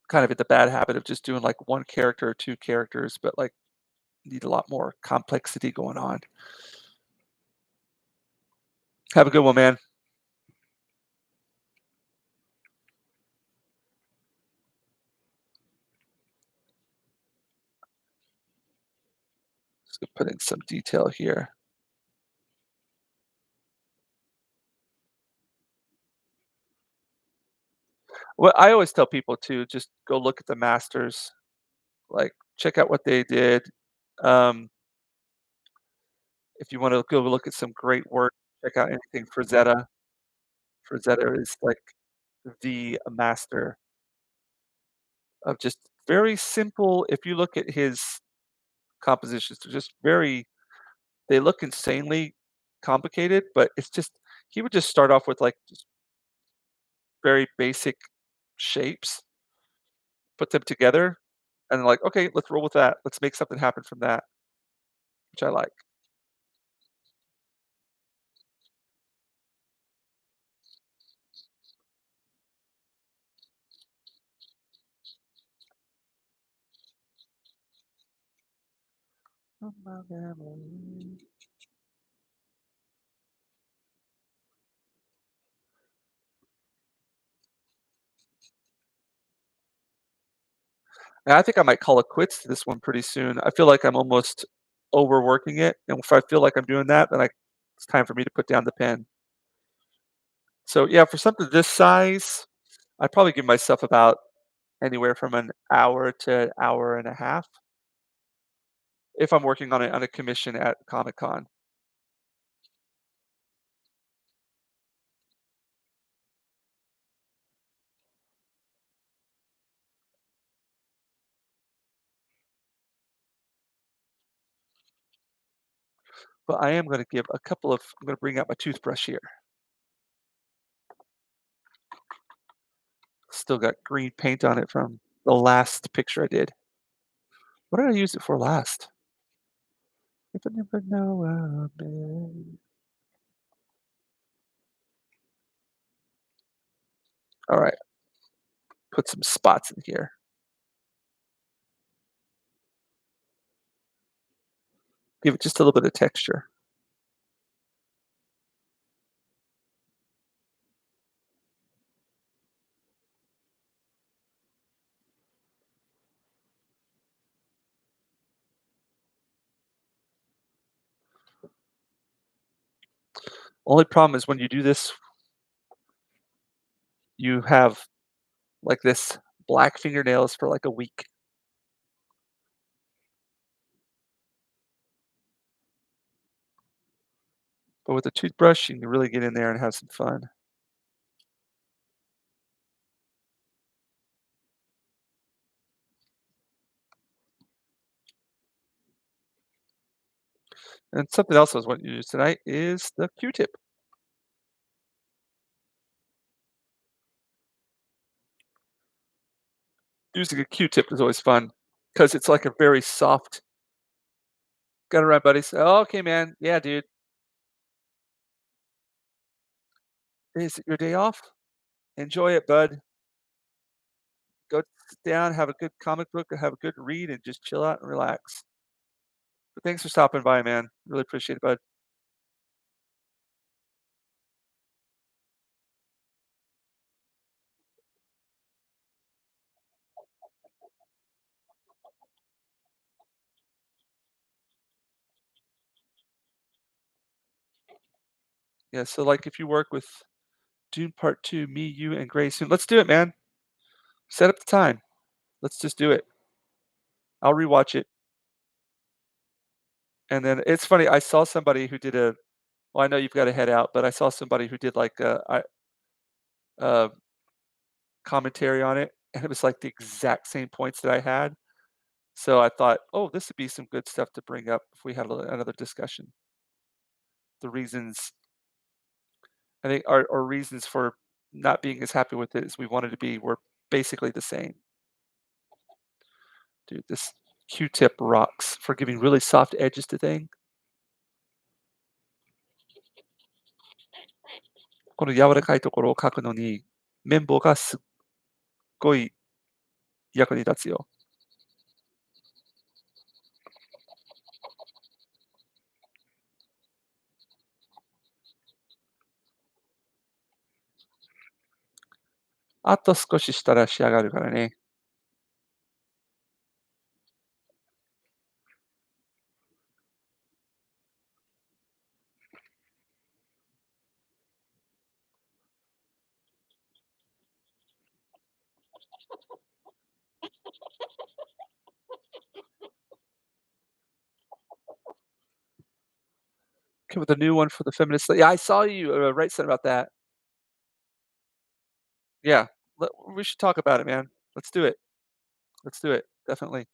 kind of in the bad habit of just doing, like, 1 character or 2 characters, but, like, need a lot more complexity going on. Have a good one, man. Just gonna put in some detail here. Well, I always tell people to just go look at the masters, like, check out what they did. Um, if you wanna go look at some great work, check out anything Frazetta. Frazetta is, like, the master of just very simple. If you look at his compositions, they're just very they look insanely complicated, but it's just he would just start off with, like, just very basic shapes, put them together, and like, "Okay, let's roll with that. Let's make something happen from that," which I like. And I think I might call it quits to this one pretty soon. I feel like I'm almost overworking it, and if I feel like I'm doing that, then I it's time for me to put down the pen. So, yeah, for something this size, I'd probably give myself about anywhere from an hour to an hour and a half if I'm working on a commission at Comic Con. But I am gonna give a couple of I'm gonna bring out my toothbrush here. Still got green paint on it from the last picture I did. What did I use it for last? If I never know I've been. Alright, put some spots in here. Give it just a little bit of texture. Only problem is when you do this, you have, like, this black fingernails for, like, a week. But with a toothbrush, you can really get in there and have some fun. And something else I was wanting to use tonight is the Q-tip. Using a Q-tip is always fun because it's like a very soft, "Got it right, buddy." So, "Oh, okay, man. Yeah, dude. Is it your day off? Enjoy it, bud. Go sit down, have a good comic book, or have a good read, and just chill out and relax." But thanks for stopping by, man. Really appreciate it, bud. Yeah, so, like, if you work with Dune Part 2, me, you, and Gray soon, let's do it, man. Set up the time. Let's just do it. I'll rewatch it. And then it's funny, I saw somebody who did a well, I know you've gotta head out, but I saw somebody who did, like, a commentary on it, and it was, like, the exact same points that I had. So I thought, "Oh, this would be some good stuff to bring up if we had another discussion." The reasons I think our reasons for not being as happy with it as we wanted to be were basically the same. Dude, this Q-tip rocks for giving really soft edges to things. この柔らかいところを描くのに、綿棒がすっごい役に立つよ。あと少ししたら仕上がるからね。Came with a new one for the feminist yeah, I saw you, write something about that. Yeah, we should talk about it, man. Let's do it. Let's do it. Definitely.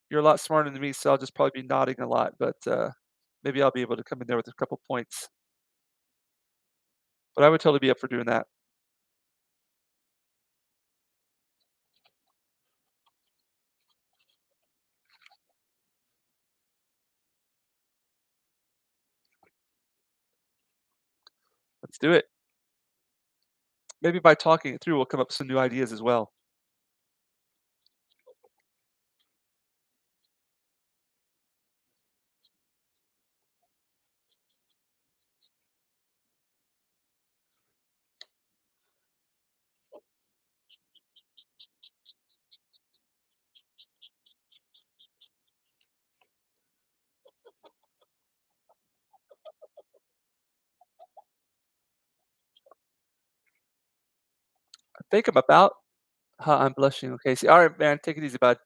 You're a lot smarter than me, so I'll just probably be nodding a lot, but, maybe I'll be able to come in there with a couple points. But I would totally be up for doing that. Let's do it. Maybe by talking it through, we'll come up with some new ideas as well. I think I'm about I'm blushing, okay, see alright, man, take it easy, bud.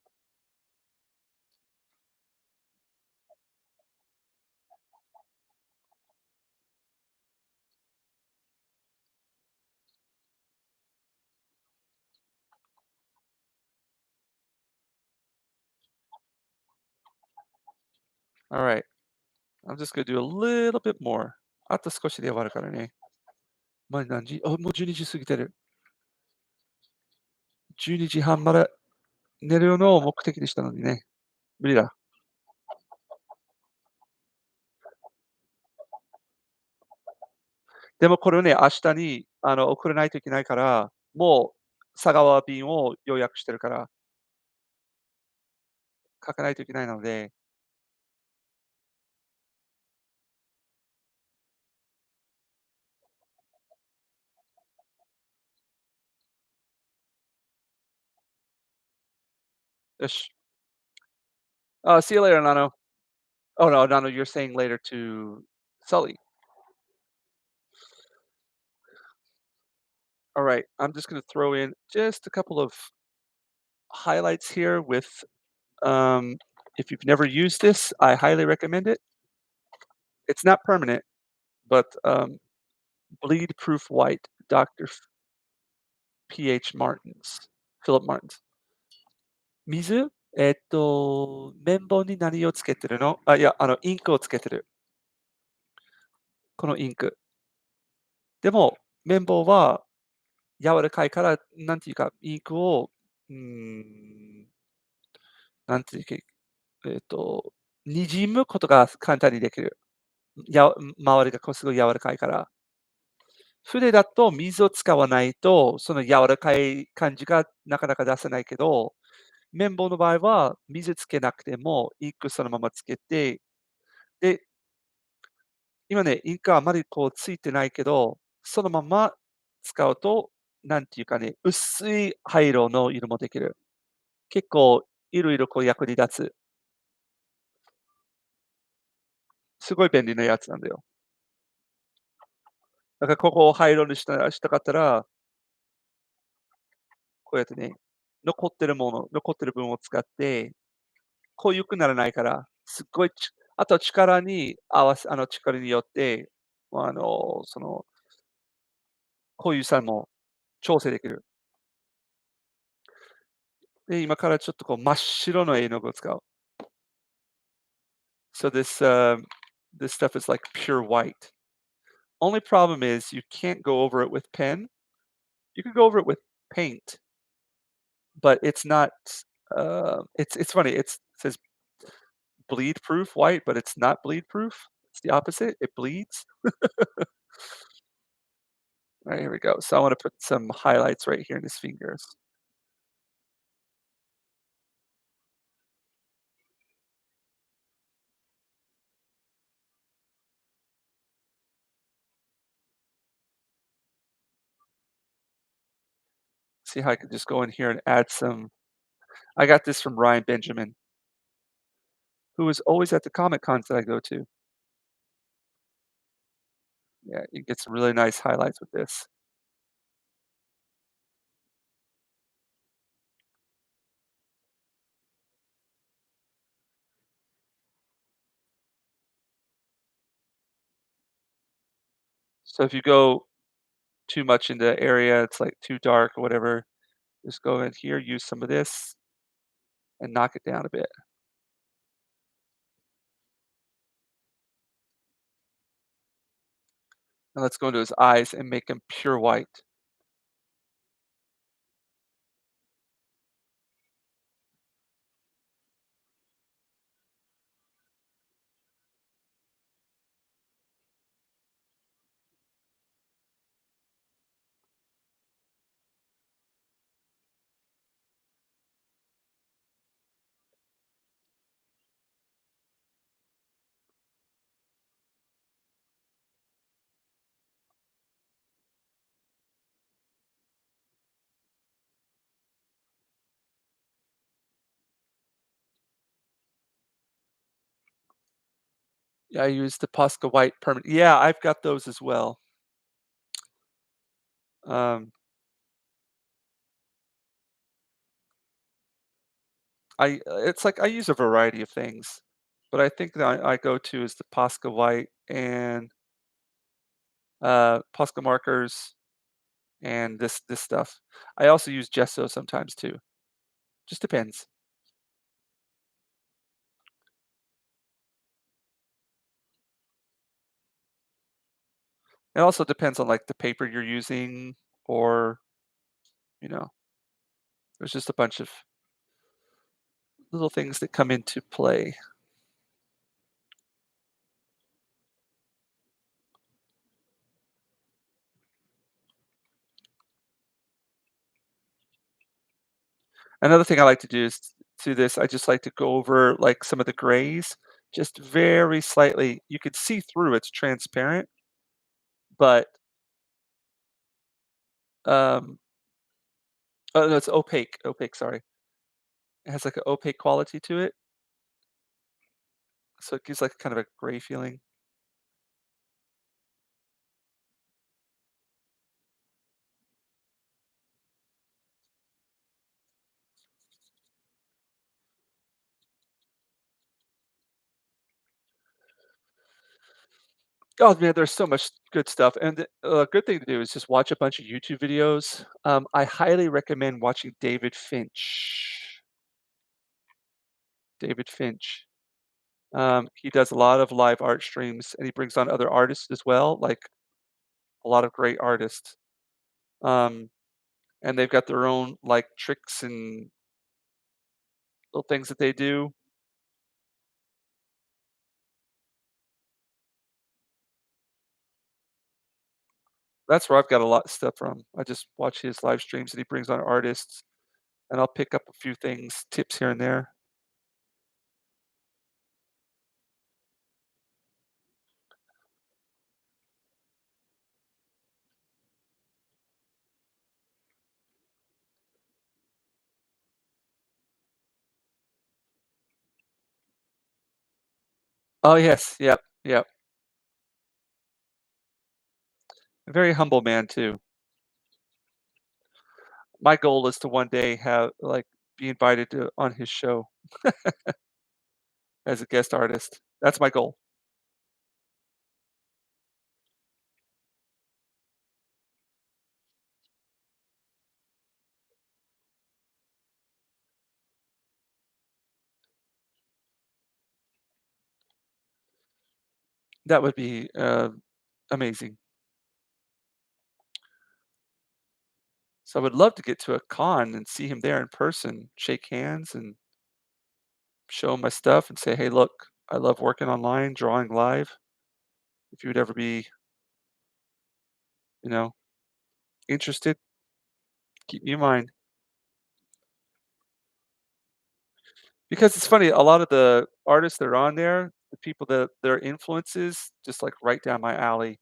Alright, I'm just gonna do a little bit more. あと少しで終わるからね。ま、何時？あ、もう12時過ぎてる。12時半まで寝るのを目的にしたのにね、無理だ。でもこれをね、明日に送らないといけないから、もう佐川便を予約してるから、書かないといけないので、よし。See you later, Nano. Oh, no, Nano, you're saying later to Sully. Alright, I'm just gonna throw in just a couple of highlights here with, um if you've never used this, I highly recommend it. It's not permanent, but, bleed proof white, Dr. PH Martins, Philip Martins. 水？綿棒に何をつけてるの？あ、いや、インクをつけてる。このインク。でも、綿棒は柔らかいから、なんていうか、インクを、うーん、なんていうけ滲むことが簡単にできる。周りがこうすごい柔らかいから。筆だと水を使わないと、その柔らかい感じがなかなか出せないけど、綿棒の場合は水つけなくても、インクそのままつけて、で、今ね、インクはあまりこうついてないけど、そのまま使うと、なんていうかね、薄い灰色の色もできる。結構いろいろこう役に立つ、すごい便利なやつなんだよ。だからここを灰色にしたかったら、こうやってね、残ってる分を使って、濃ゆくならないから、すっごいあとは力に合わせ力によって、その濃ゆさも調整できる。で、今からちょっとこう真っ白の絵の具を使う。So this stuff is like pure white. Only problem is you can't go over it with pen. You can go over it with paint, but it's not. It's funny. It says bleed proof white, but it's not bleed proof. It's the opposite. It bleeds. All right, here we go. So I want to put some highlights right here in his fingers. See how I can just go in here and add some. I got this from Ryan Benjamin, who is always at the Comic Cons that I go to. Yeah, you get some really nice highlights with this. So if you go too much in the area, it's, like, too dark or whatever, just go in here, use some of this, and knock it down a bit. And let's go into his eyes and make them pure white. Yeah, I use the Posca white permanent. Yeah, I've got those as well. Um, it's like I use a variety of things, but I think that I go to is the Posca white and, Posca markers and this stuff. I also use gesso sometimes too. Just depends. It also depends on, like, the paper you're using or, you know, there's just a bunch of little things that come into play. Another thing I like to do is to this, I just like to go over, like, some of the grays, just very slightly. You could see through, it's transparent, but, um oh, no, it's opaque, sorry. It has, like, an opaque quality to it, so it gives, like, kind of a gray feeling. Oh, man, there's so much good stuff, and the good thing to do is just watch a bunch of YouTube videos. I highly recommend watching David Finch. David Finch. He does a lot of live art streams, and he brings on other artists as well, like, a lot of great artists. Um, and they've got their own, like, tricks and little things that they do. That's where I've got a lot of stuff from. I just watch his live streams, and he brings on artists, and I'll pick up a few things, tips here and there. Oh, yes. Yep, yep. A very humble man too. My goal is to one day have like, be invited to on his show as a guest artist. That's my goal. That would be, amazing. So I would love to get to a con and see him there in person, shake hands, and show him my stuff and say, "Hey, look, I love working online, drawing live. If you would ever be, you know, interested, keep me in mind." Because it's funny, a lot of the artists that are on there, the people that their influences just, like, right down my alley.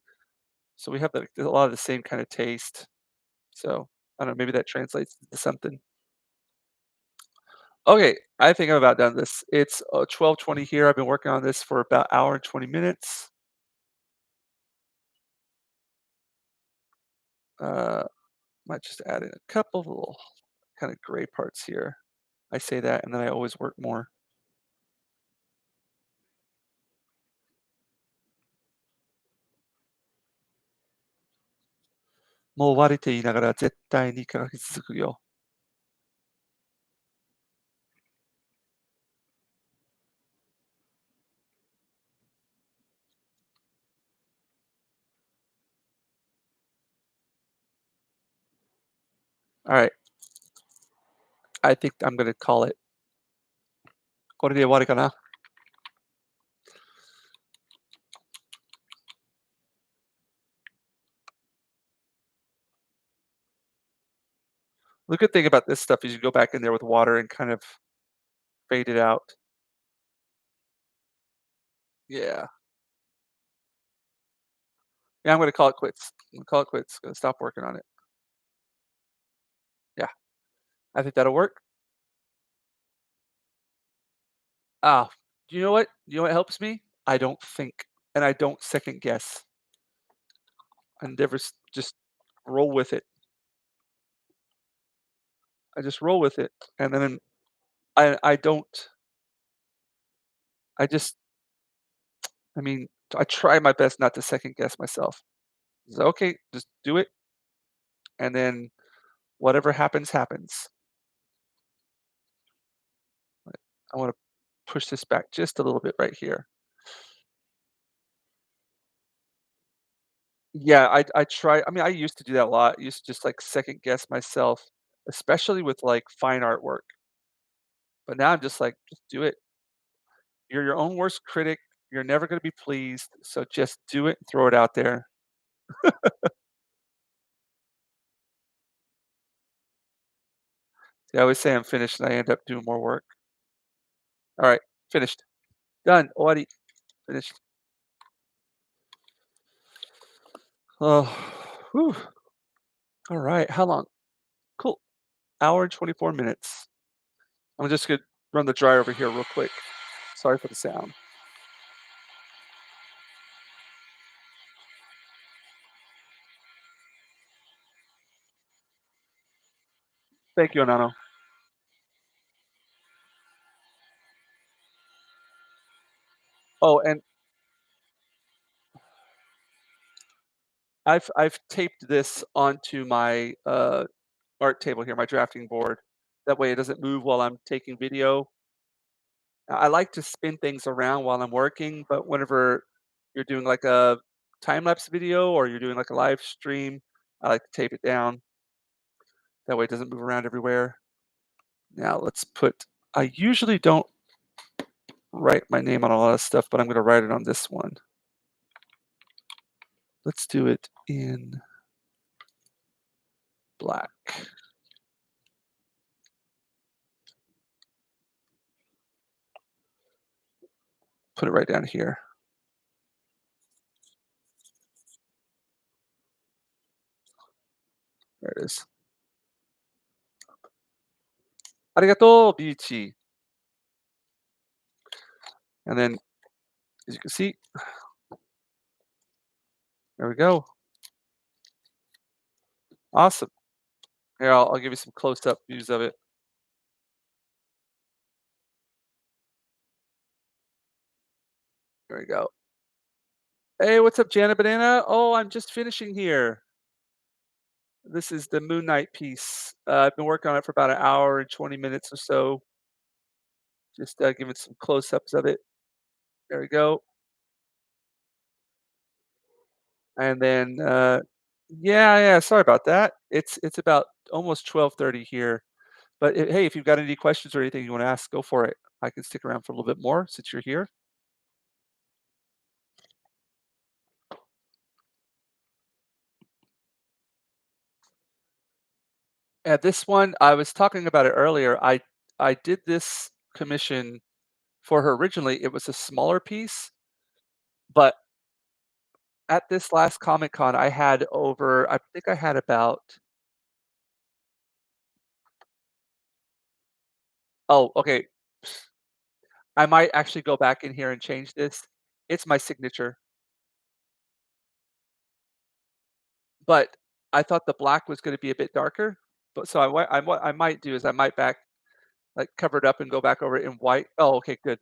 So we have, like, a lot of the same kinda taste. So, I don't know, maybe that translates into something. Okay, I think I'm about done this. It's, 12:20 here. I've been working on this for about hour and 20 minutes. Uh, might just add in a couple little kinda gray parts here. I say that, and then I always work more. もう終わりって言いながら絶対に書き続くよ。Alright, I think I'm gonna call it. これで終わりかな。The good thing about this stuff is you go back in there with water and kind of fade it out. Yeah. Yeah, I'm gonna call it quits. I'm gonna call it quits. Gonna stop working on it. Yeah, I think that'll work. Ah, you know what? You know what helps me? I don't think, and I don't second guess. I never just roll with it. I just roll with it, and then I don't. I just. I mean, I try my best not to second guess myself. So, okay, just do it, and then whatever happens, happens. I want to push this back just a little bit right here. Yeah, I try. I mean, I used to do that a lot. I used to just like second guess myself, especially with like fine artwork. But now I'm just like, just do it. You're your own worst critic. You're never going to be pleased. So just do it and throw it out there. See, I always say I'm finished and I end up doing more work. All right, finished. Done. Owari. Finished. Oh, whew. All right. How long? Cool. Hour and 24 minutes. I'm just going to run the dryer over here real quick. Sorry for the sound. Thank you, Anano. Oh, and I've taped this onto my art table here, my drafting board. That way it doesn't move while I'm taking video. I like to spin things around while I'm working, but whenever you're doing like a time lapse video or you're doing like a live stream, I like to tape it down. That way it doesn't move around everywhere. Now let's put, I usually don't write my name on a lot of stuff, but I'm going to write it on this one. Let's do it in black. Put it right down here. There it is. Arigato, Bichi. And then, as you can see, there we go. Awesome. Here, I'll give you some close-up views of it. There we go. Hey, what's up, Jana Banana? Oh, I'm just finishing here. This is the Moon Knight piece. I've been working on it for about an hour and 20 minutes or so. Just giving some close-ups of it. There we go. And then, yeah, yeah. Sorry about that. It's about almost 12:30 here. But hey, if you've got any questions or anything you want to ask, go for it. I can stick around for a little bit more since you're here. And this one, I was talking about it earlier. I did this commission for her originally. It was a smaller piece, but at this last Comic Con, I had over. I think I had about. Oh, okay. I might actually go back in here and change this. It's my signature, but I thought the black was going to be a bit darker. But so what I might do is I might back like cover it up and go back over it in white. Oh, okay, good.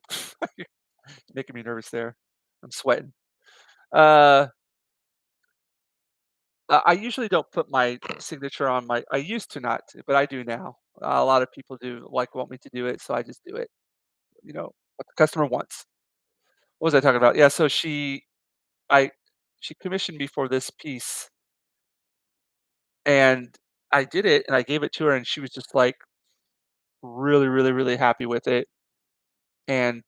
Making me nervous there. I'm sweating. Uh, I usually don't put my signature on my I used to not to, but I do now. A lot of people do, like, want me to do it, so I just do it, what the customer wants. What was I talking about? Yeah, so I she commissioned me for this piece, and I did it, and I gave it to her, and she was just, like, really, really, really happy with it, and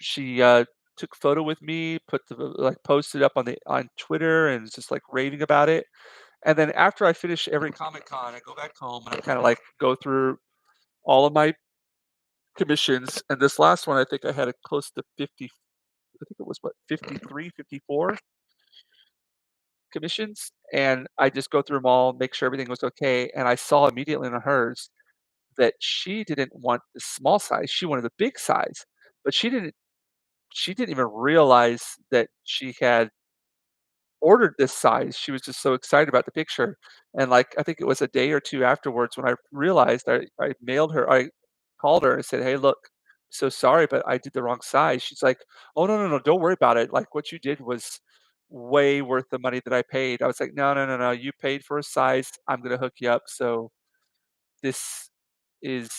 she, took a photo with me, put the like, posted up on Twitter and was just, like, raving about it, and then after I finish every Comic Con, I go back home and I kinda, like, go through all of my commissions, and this last one, I think I had a close to 50. I think it was, what, 53, 54 commissions, and I just go through them all, make sure everything was okay, and I saw immediately on hers that she didn't want the small size, she wanted the big size, but she didn't even realize that she had ordered this size. She was just so excited about the picture, and, like, I think it was a day or 2 afterwards when I realized I called her and said, "Hey, look, so sorry, but I did the wrong size." She's like, "Oh, no, no, no, don't worry about it, like, what you did was way worth the money that I paid." I was like, "No, no, no, no, you paid for a size, I'm gonna hook you up, so this is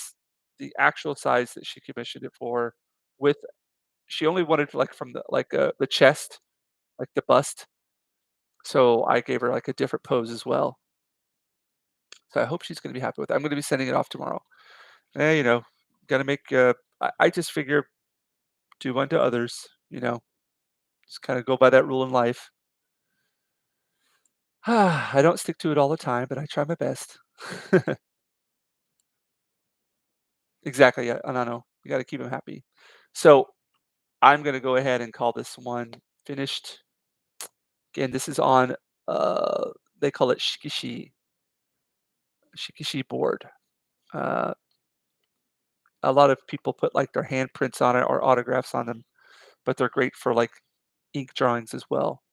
the actual size that she commissioned it for with." She only wanted, like, from the chest, like, the bust. So I gave her, like, a different pose as well. So I hope she's gonna be happy with it. I'm gonna be sending it off tomorrow. Gotta make, I just figure do unto others, just kinda go by that rule in life. I don't stick to it all the time, but I try my best. Exactly, yeah, and I know. You gotta keep 'em happy. So, I'm gonna go ahead and call this one finished. Again, this is on, uh, they call it shikishi board. Uh, a lot of people put, like, their handprints on it or autographs on them, but they're great for, like, ink drawings as well.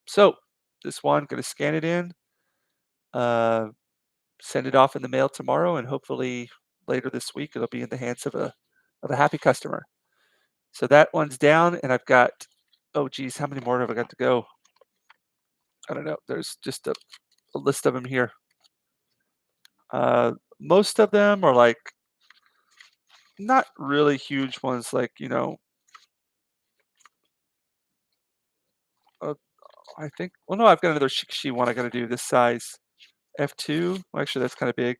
So, this one, gonna scan it in, uh, send it off in the mail tomorrow, and hopefully later this week, it'll be in the hands of a happy customer. So that one's down, and I've got oh, geez, how many more have I got to go? I don't know. There's just a list of them here. Most of them are, like, not really huge ones, like, uh, I think well, no, I've got another Shikishi one I gotta do this size. F2? Well, actually, that's kinda big.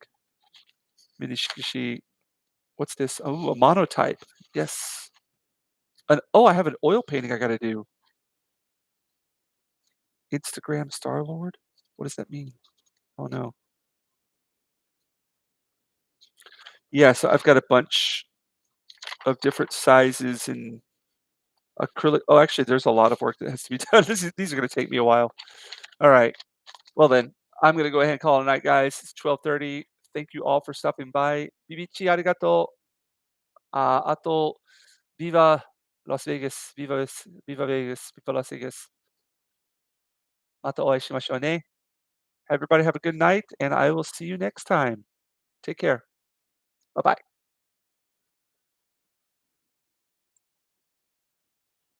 Mini Shikishi. What's this? Oh, a monotype. Yes. I have an oil painting I gotta do. Instagram Star-Lord? What does that mean? Oh, no. Yeah, so I've got a bunch of different sizes and acrylic actually, there's a lot of work that has to be done. These are gonna take me a while. Alright. Well, then, I'm gonna go ahead and call it a night, guys. It's 12:30. Thank you all for stopping by. Bibichi arigato. Ato, viva Las Vegas. Viva Vegas. Viva Las Vegas. Mata o会いしましょうね. Everybody have a good night, and I will see you next time. Take care. Bye-bye.